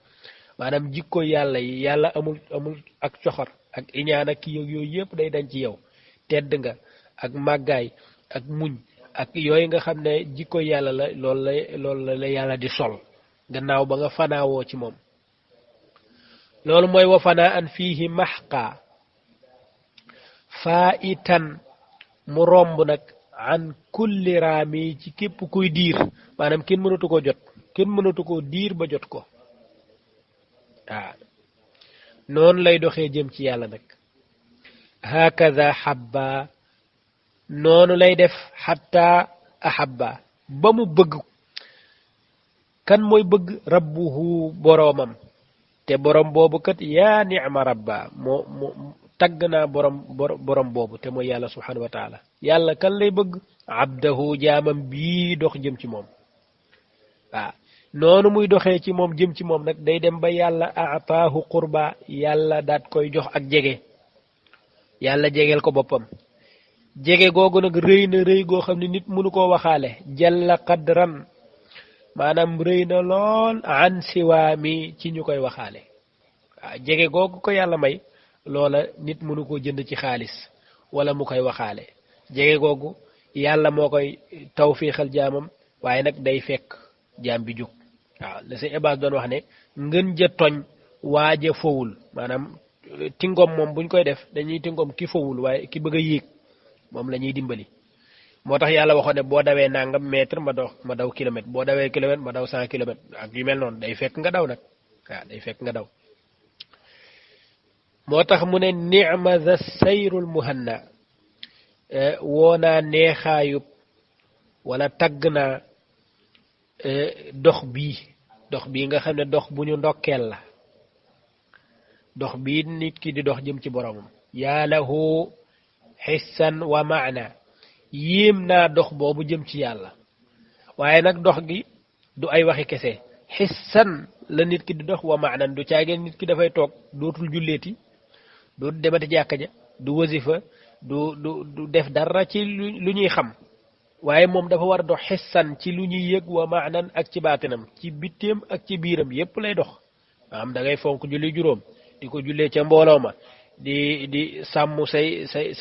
maanaam jikko yàlla yi yàlla amul ak coxor ak iñaan ak kii yooyu yëpp day dañ ci yow tedd nga ak màggaay ak muñ ak yooyu nga xam ne jikko yàlla la loolu la yàlla di sol gannaaw ba nga fanaawoo ci moom loolu mooy wa fanaa an fiihi maxqa faa itan mu romb nag an kulli raami ci képp kuy diir maanaam kenn mënatu koo jot kenn mënatu koo diir ba jot ko waaw noonu lay doxee jëm ci yàlla nag hakaza habba noonu lay def xatta ahabba ba mu bëgg kan mooy bëgg rabbuhu boroomam te borom boobu kat yaa nicma rabba moo tagg naa borom boobu te mooy yàlla subhanahu wa taala yàlla kan lay bëgg abdahu jaamam bii dox jëm ci moom waaw noonu muy doxee ci moom jëm ci moom nag day dem ba yàlla ataahu qurba yàlla daat koy jox ak jege yàlla jegeel ko boppam jege googu nag rëy na rëy goo xam ne nit mënu koo waxaale jalla qadran maanaam rëy na lool an siwaami ci ñu koy waxaale waaw jege googu ko yàlla may loola nit mënu koo jënd ci xaalis wala mu koy waxaale jege googu yàlla moo koy tawfiixal jaamam waaye nag day fekk jaam bi jóg waaw la sa ibaas doon wax ne ngën ja toñ waaje fowul maanaam tingom moom buñ koy def dañuy tingom ki fowul waaye ki bëgg a yéeg moom la ñuy dimbali moo tax yàlla waxoon ne boo dawee nangam mètre ma daw kilomètre boo dawee kilomètre ma daw 100 kilomètres ak yu mel noonu day fekk nga daw nag waaw day fekk nga daw moo tax mu ne ni'ma za sayrul muhanna woonaa neexaayub wala tagg naa dox bii nga xam ne dox bu ñu ndokkeel la dox bii nit ki di dox jëm ci boromam yaa lahu xissan wa maana yéem naa dox boobu jëm ci yàlla waaye nag dox gi du ay waxi kese xissan la nit ki di dox wa maanan du caageen nit ki dafay toog dootul julleeti dootul demati jàkka ja du wasifa du def dara ci lu ñuy xam waaye moom dafa war a dox xissan ci lu ñuy yëg wa maanan ak ci baatinam ci bitteem ak ci biiram yépp lay dox maanaam da ngay fonk julli juróom di ko jullee ca mbooloo ma di sàmm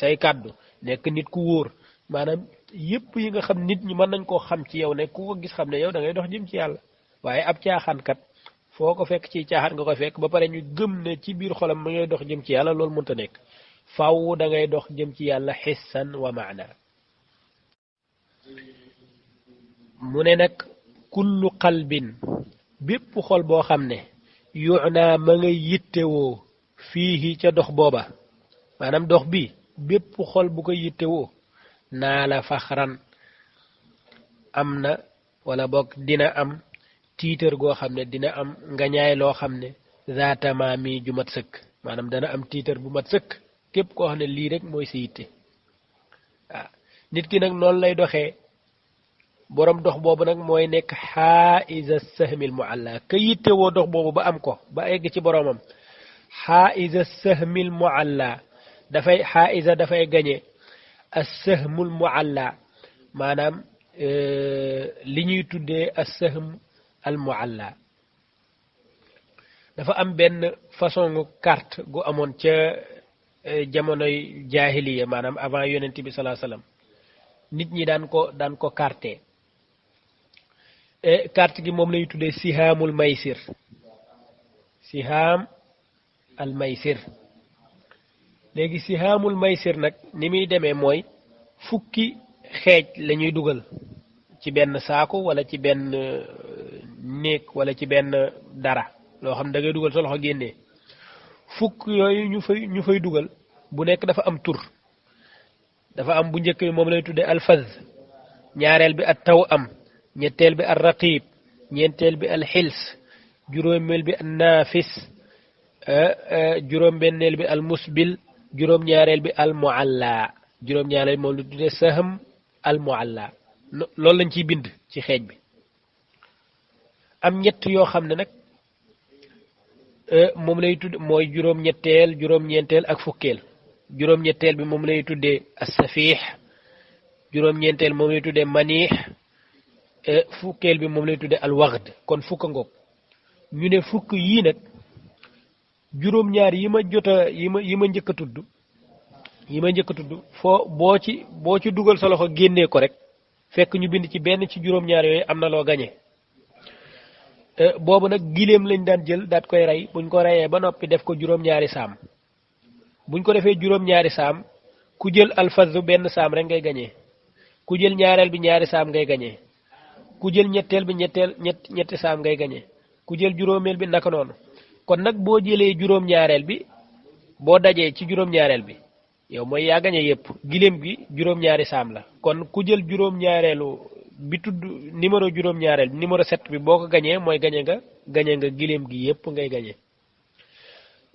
say kàddu nekk nit ku wóor maanaam yépp yi nga xam nit ñi mën nañ koo xam ci yow ne ku ko gis xam ne yow da ngay dox jëm ci yàlla waaye ab caaxaankat foo ko fekk ci caaxaan nga ko fekk ba pare ñu gëm ne ci biir xolam ma ngay dox jëm ci yàlla loolu mënta nekk faaw da ngay dox jëm ci yàlla xissan wa maana mu ne nag kullu qalbin bépp xol boo xam ne yu'na ma ngay yittewoo fii ca dox booba maanaam dox bi bépp xol bu ko yittewoo naa la faxran am na wala boog dina am tiitër goo xam ne dina am ngañaay loo xam ne zaatama mi ju mat sëkk maanaam dana am tiitër bu mat sëkk képp koo xam ne lii rek mooy sa yitte waaw nit ki nag noonu lay doxee borom dox boobu nag mooy nekk xaaiza sahmil mualla ka yitte woo dox boobu ba am ko ba egg ci boromam xaaiza sahmil mualla dafay xaaiza dafay gañe as-sahmul mualla maanaam li ñuy tuddee as-sahm al mualla dafa am benn façon carte gu amoon ca jamonoy jaahiliya maanaam avant yonent bi salaa sallam nit ñi daan ko carte carte gi moom lañuy tuddee sihaamul maysir sihaam al maysir léegi sihaamul maysir nag ni muy demee mooy fukki xeej la ñuy dugal ci benn saako wala ci benn néeg wala ci benn dara loo xam da ngay dugal sa loxo génnee fukk yooyu ñu fay dugal bu nekk dafa am tur dafa am bu njëkk bi moom lay tuddee alfaz ñaareel bi at taw am ñetteel bi al raqib ñeenteel bi al xils juróomeel bi al naafis juróom benneel bi al musbil juróom ñaareel bi al mualla juróom ñaareel moom lu tuddee saham al mualla loolu lañ ciy bind ci xeej bi am ñett yoo xam ne nag moom lay tudd mooy juróom ñetteel juróom ñeenteel ak fukkeel juróom ñetteel bi moom lay tuddee as-safih juróom ñeenteel moom lay tuddee manih fukkeel bi moom lay tuddee al waghd kon fukka ngoog ñu ne fukk yii nag juróom ñaar yi ma njëkk a tudd foo boo ci dugal sa loxo génnee ko rek fekk ñu bind ci benn ci juróom ñaar yooyu am na loo gañe boobu nag giléem lañ daan jël daat koy rey buñ ko reyee ba noppi def ko juróom ñaari saam buñ ko defee juróom ñaari saam ku jël alfazu benn saam rek ngay gañee ku jël ñaareel bi ñaari saam ngay gañee ku jël ñetteel bi ñetti saam ngay gañee ku jël juróomeel bi naka noonu kon nag boo jëlee juróom ñaareel bi boo dajee ci juróom ñaareel bi yow mooy yaa gañe yépp giléem gi juróom ñaari saam la kon ku jël juróom ñaareelu bi tudd numéro juróom ñaareel bi numéro 7 bi boo ko gañee mooy gañe nga giléem gi yépp ngay gañee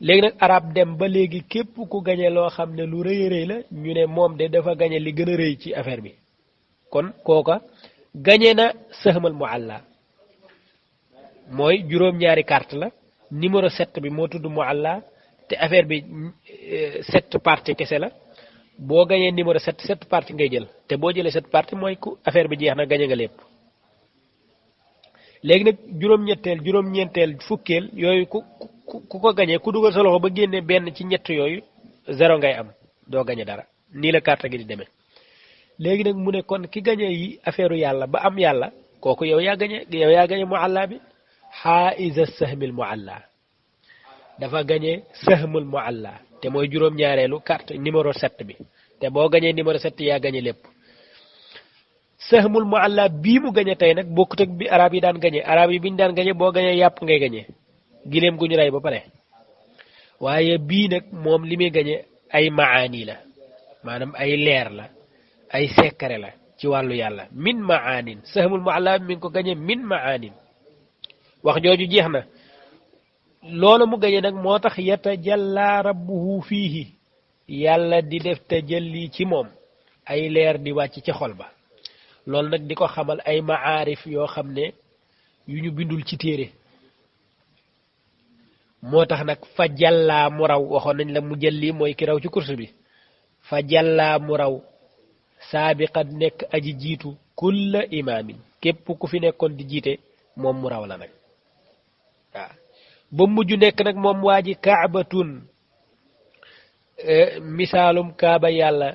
léegi nag arab dem ba léegi képp ku gañe loo xam ne lu rëy rëy la ñu ne moom de dafa gañe li gën a rëy ci affaire bi kon kooka gañe na sahmal mualla mooy juróom ñaari carte la numéro 7 bi moo tudd mualla te affaire bi 7 parties kese la boo gañee numéro 7 parties ngay jël te boo jëlee 7 parties mooy ku affaire bi jeex na gañe nga lépp léegi nag juróom-ñetteel juróom-ñeenteel fukkeel yooyu ku ko gañee ku dugal sa loxo ba génnee benn ci ñett yooyu 0 ngay am doo gañe dara nii la carte gi di demee léegi nag mu ne kon ki gañe yi affaire yàlla ba am yàlla kooku yow yaa gañe mualla bi xaaiza sahmil mualla dafa gagné sahmul mualla te mooy juróom-ñaareelu carte numéro 7 bi te boo gagné numéro 7 yaa gagné lépp sahmul mualla bii mu gagné tey nag bokkut ak bi arab yi daan gagné arab yi biñ daan gagné boo gagné yàpp ngay gagné gileem gu ñu rey ba pare waaye bii nag moom li muy gagné ay maani la maanaam ay leer la ay secret la ci wàllu yàlla min maanin sahmul mualla mi ngi ko gagné min maanin wax jooju jeex na loolu mu gañe nag moo tax yatajalla rabbuhu fiihi yàlla di def tajalli ci moom ay leer di wàcc ci xol ba loolu nag di ko xamal ay maarif yoo xam ne yu ñu bindul ci téere moo tax nag fa jàllaa mu raw waxoon nañ la mu jëlli mooy ki raw ci course bi fa jàllaa mu raw saabiqat nekk aji jiitu kulla imaamin képp ku fi nekkoon di jiite moom mu raw la nag waaw ba mujj nekk nag moom waa ji kaabatun misaalum kaaba yàlla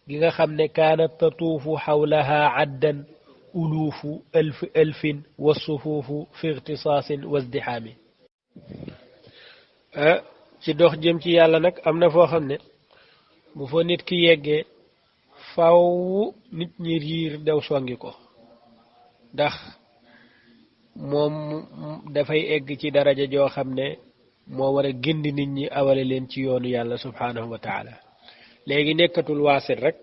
gi nga xam ne kaanat tatuufu xawlaha addan uluufu alfin wa sufuufu fi irtisaasin wa zdixaami ci dox jëm ci yàlla nag am na foo xam ne bu fa nit ki yeggee faw nit ñi riir dew songi ko ndax moom dafay egg ci daraja joo xam ne moo war a gindi nit ñi awale leen ci yoonu yàlla subhanahu wa taala léegi nekkatul waasil rek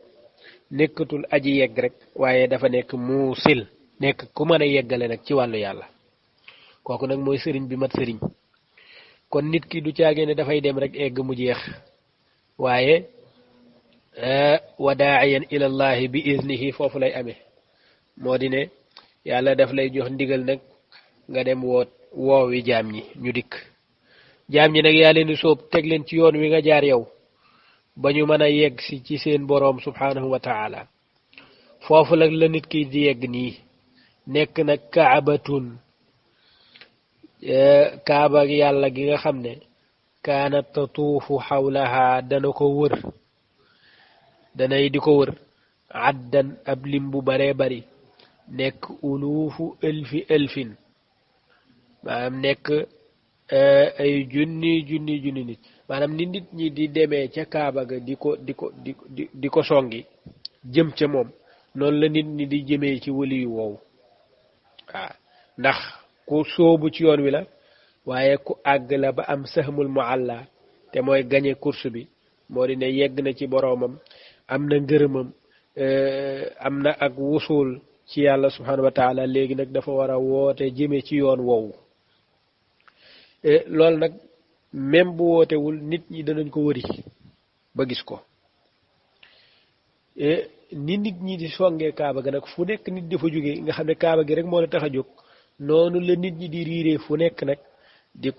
nekkatul aji yegg rek waaye dafa nekk muusil nekk ku mën a yeggale nag ci wàllu yàlla kooku nag mooy sëriñ bi mat sëriñ kon nit ki du caagee ne dafay dem rek egg mu jeex waaye wa daa'iyan ila allahi bi iznihi foofu lay amee moo di ne yàlla daf lay jox ndigal nag nga dem woowi jaam ñi ñu dikk jaam ñi nag yaa leen di sóob teg leen ci yoon wi nga jaar yow ba ñu mën a yegg si ci seen boroom subhanahu wa taala foofu nag la nit ki di yegg nii nekk nag kaabatun kaaba yàlla gi nga xam ne kaanat tatuufu xawlaha dana ko wër danay di ko wër addan ab lim bu baree bari nekk uluufu elfin maanaam nekk ay junni nit maanaam ni nit ñi di demee ca kaaba ga di ko songi jëm ca moom noonu la nit ñi di jëmee ci wali yu woowu waaw ndax ku sóobu ci yoon wi la waaye ku àgg la ba am sahmul mualla te mooy gañe course bi moo di ne yegg na ci boroomam am na ngërëmam am na ak wusul ci yàlla subhanahu wa taala léegi nag dafa war a woote jëme ci yoon woowu loolu nag même bu wootewul nit ñi danañ ko wëri ba gis ko ni nit ñi di songee kaaba ga nag fu nekk nit dafa jóge nga xam ne kaaba gi rek moo la tax a jóg noonu la nit ñi di riiree fu nekk nag di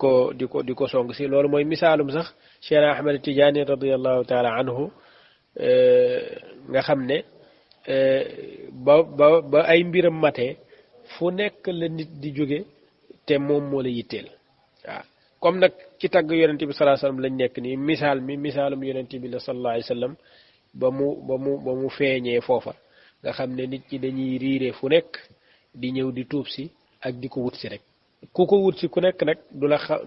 ko song si loolu mooy misaalum sax Cheikh Ahmed Tidiane radiallahu taala anhu nga xam ne ba ay mbiram matee fu nekk la nit di jóge te moom moo la yitteel waaw comme nag ci tagg yonente bi sallallahu alayhi wasallam lañ nekk nii misaalum yonente bi la sallallahu alayhi wasallam ba mu feeñee foofa nga xam ne nit ñi dañuy riire fu nekk di ñëw di tuub si ak di ko wut si rek ku ko wut si ku nekk nag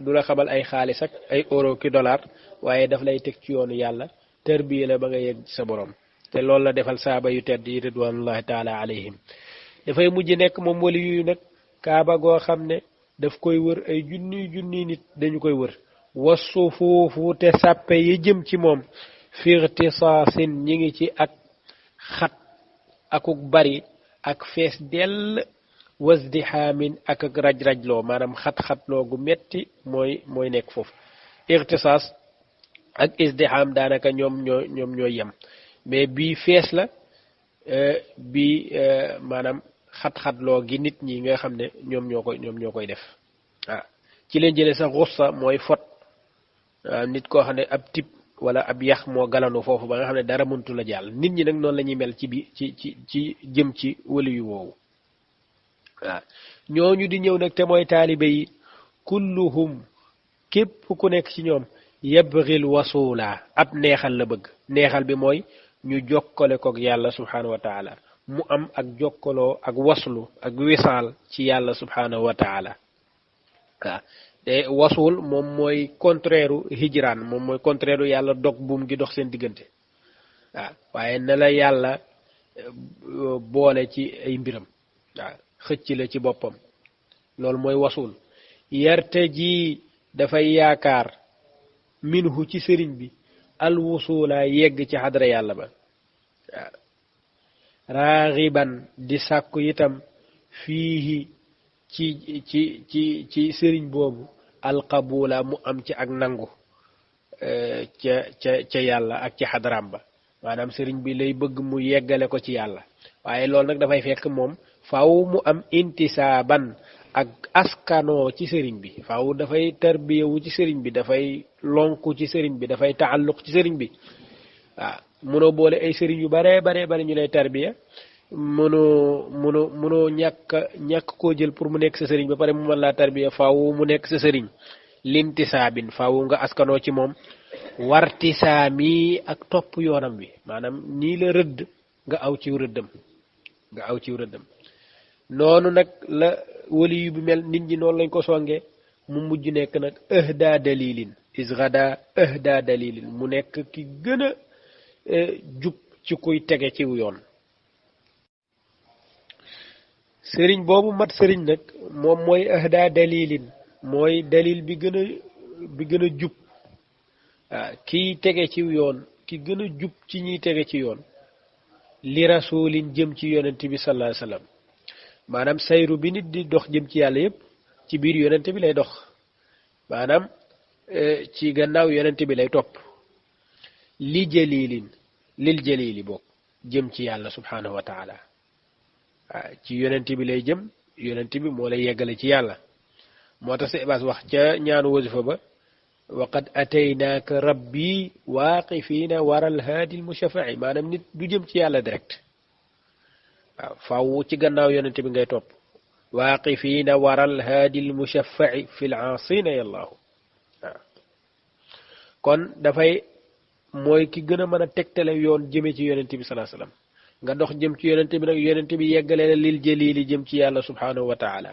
du la xamal ay xaalis ak ay euro ki dollar waaye daf lay teg ci yoonu yàlla tërbiye la ba nga yegg sa borom te loolu la defal saaba yu tedd yi ridwanullahi taala alayhim dafay mujj nekk moom wali yuyu nag kaaba goo xam ne daf koy wër ay junni nit dañu koy wër wasu foofu te sàppe yi jëm ci moom firtisaasin ñi ngi ci ak xat akuk bari ak fees dell wasdihaamin ak raj-rajloo maanaam xat-xatloo gu metti mooy nekk foofu irtisaas ak isdihaam daanaka ñoom ñooy yem mais bii fees la bii maanaam xat-xatloo gi nit ñi nga xam ne ñoom ñoo koy def waaw ci leen jëlee sax xussa mooy fot nit koo xam ne ab tip wala ab yax moo galanu foofu ba nga xam ne dara mëntu la jàll nit ñi nag noonu la ñuy mel ci jëm ci wali yu woowu waaw ñooñu di ñëw nag te mooy taalibe yi kulluhum képp ku nekk ci ñoom yabghil wasula ab neexal la bëgg neexal bi mooy ñu jokkale kook yàlla subhanahu wa taala mu am ak jokkaloo ak waslu ak wisaal ci yàlla subhanahu wa taala waaw te wasul moom mooy contraire hijraan moom mooy contraire yàlla dog buum gi dox seen diggante waaw waaye ne la yàlla boole ci ay mbiram waaw xëcc la ci boppam loolu mooy wasul yarte ji dafay yaakaar minhu ci sëriñ bi al wusula yegg ci xadra yàlla ba waaw raaxiban di sàkku itam fiihi ci sëriñ boobu alqabula mu am ci ak nangu ca yàlla ak ci xadram ba maanaam sëriñ bi lay bëgg mu yeggale ko ci yàlla waaye loolu nag dafay fekk moom faaw mu am intisaaban ak askanoo ci sëriñ bi faaw dafay tarbiyewu ci sëriñ bi dafay lonku ci sëriñ bi dafay taalluq ci sëriñ bi waaw mënoo boole ay sëriñ yu bare ñu lay tarbiya mënoo ñàkk koo jël pour mu nekk sa sëriñ ba pare mu mën laa tarbiya faaw mu nekk sa sëriñ lintisaabin faaw nga askanoo ci moom wartisaami ak topp yoonam wi maanaam nii la rëdd nga aw ciw rëddam noonu nag la wali yu bi mel nit ñi noonu lañ ko songe mu mujj nekk nag ahda dalilin isgada ahda dalilin mu nekk ki gën a jub ci kuy tege ciw yoon sëriñ boobu mat sëriñ nag moom mooy ahda dalilin mooy dalil bi gën a jub kiy tege ciw yoon ki gën a jub ci ñiy tege ci yoon li rasulin jëm ci yonent bi sallallahu alayhi wasallam maanaam sayru bi nit di dox jëm ci yàlla yépp ci biir yonent bi lay dox maanaam ci gannaaw yonent bi lay topp lil jalili bokk jëm ci yàlla subhanahu wa taala ci yonent bi lay jëm yonent bi moo lay yeggale ci yàlla moo tax sa ibaas wax ca ñaanu wasifa ba waqad ataynaaka rabbi waaqifiina waral haadi almushafai maanaam nit du jëm ci yàlla direct waaw faaw ci gannaaw yonent bi ngay topp waaqifiina waral haadi almushafai fi laasina yallaahu waaw kon dafay mooy ki gën a mën a tegtale yoon jëme ci yonent bi salaa sallam nga dox jëm ci yonent bi nag yonent bi yeggale la lil jalili jëm ci yàlla subhanahu wa taala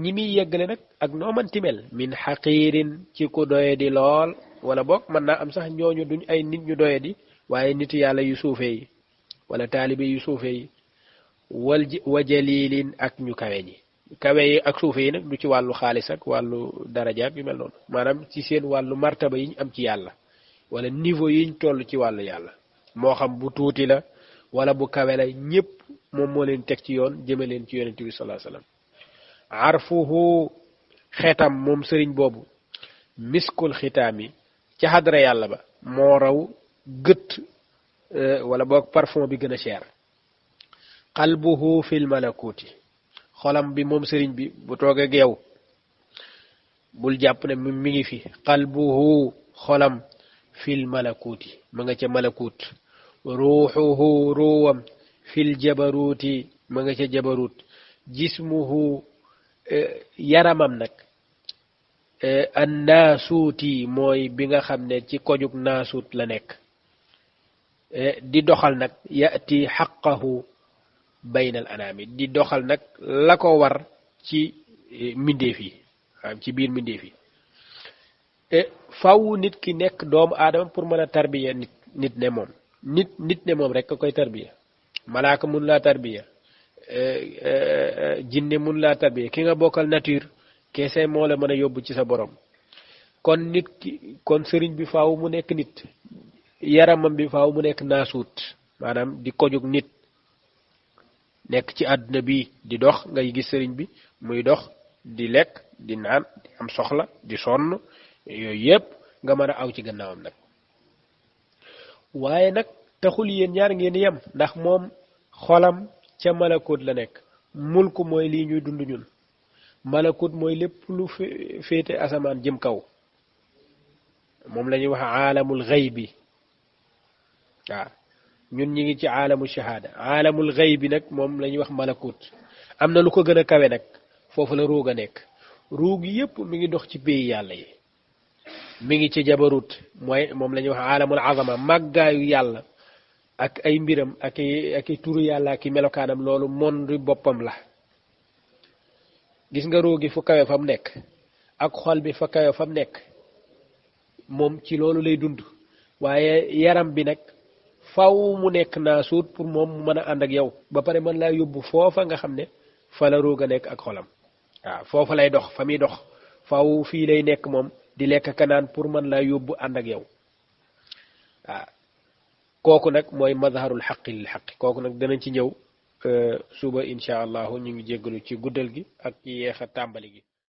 ñi muy yeggale nag ak noo manti mel min xaqiirin ci ku doye di lool wala boog mën naa am sax ñooñu duñ ay nit ñu doye di waaye nit yàlla yu suufee yi wala taalibe yu suufee yi wa jalilin ak ñu kawe yi ak suufee yi nag du ci wàllu xaalis ak wàllu daraja ak yu mel noonu maanaam ci seen wàllu martaba yiñ am ci yàlla wala niveau yiñ toll ci wàllu yàlla moo xam bu tuuti la wala bu kawe la ñépp moom moo leen teg ci yoon jëme leen ci yonent bi sallallahu alayhi wasallam arfuhu xetam moom sëriñ boobu miskul xitaam yi ca xadra yàlla ba moo raw gët wala boog parfum bi gën a cher qalbuhu fil malakuti xolam bi moom sëriñ bi bu toogee ak yow bul jàpp ne mi ngi fi qalbuhu xolam fil malakuti ma nga ca malakut ruuxuhu ruwam fil jabaruti ma nga ca jabarut jismuhu yaramam nag annaasuuti mooy bi nga xam ne ci kojug naasuut la nekk di doxal nag yati xaqahu baynal anaami di doxal nag la ko war ci mbindeef yi ci biir mbindeef yi faw nit ki nekk doomu aadama pour mën a tarbiya nit ne moom nit ne moom rek ka koy tarbiya malaaka mun laa tarbiya jinne mun laa tarbiya ki nga bokkal nature keese moo la mën a yóbbu ci sa borom kon nit ki kon sëriñ bi faaw mu nekk nit yaramam bi faaw mu nekk naasuut maanaam di kojug nit nekk ci àdduna bi di dox ngay gis sëriñ bi muy dox di lekk di naan di am soxla di sonn yooyu yépp nga mën a aw ci gannaawam nag waaye nag taxul yéen ñaar ngeen yem ndax moom xolam ca malakut la nekk mulku mooy lii ñuy dund ñun malakut mooy lépp lu féete asamaan jëm kaw moom la ñuy wax aalamul xaybi waaw ñun ñi ngi ci aalamu shahaada aalamul xaybi nag moom la ñuy wax malakut am na lu ko gën a kawe nag foofu la ruug a nekk ruug yépp mi ngi dox ci pays yàlla yi mi ngi ci jabarut mooy moom la ñuy wax aalamul azama màggaayu yàlla ak ay mbiram ak ay turu yàlla ak i melokaanam loolu monde boppam la gis nga ruu gi fu kawe fa mu nekk ak xol bi fa kawe fa mu nekk moom ci loolu lay dund waaye yaram bi nag faw mu nekk naasuut pour moom mu mën a ànd ak yow ba pare mën laa yóbbu foofa nga xam ne fa la ruuga nekk ak xolam waaw foofa lay dox fa muy dox faw fii lay nekk moom di lekk kanaan pour mën laa yóbbu ànd ak yow waaw kooku nag mooy mazharul xaqi lil xaqi kooku nag danañ ci ñëw suba incha allahu ñu ngi jéggalu ci guddal gi ak ci yeex a tàmbali gi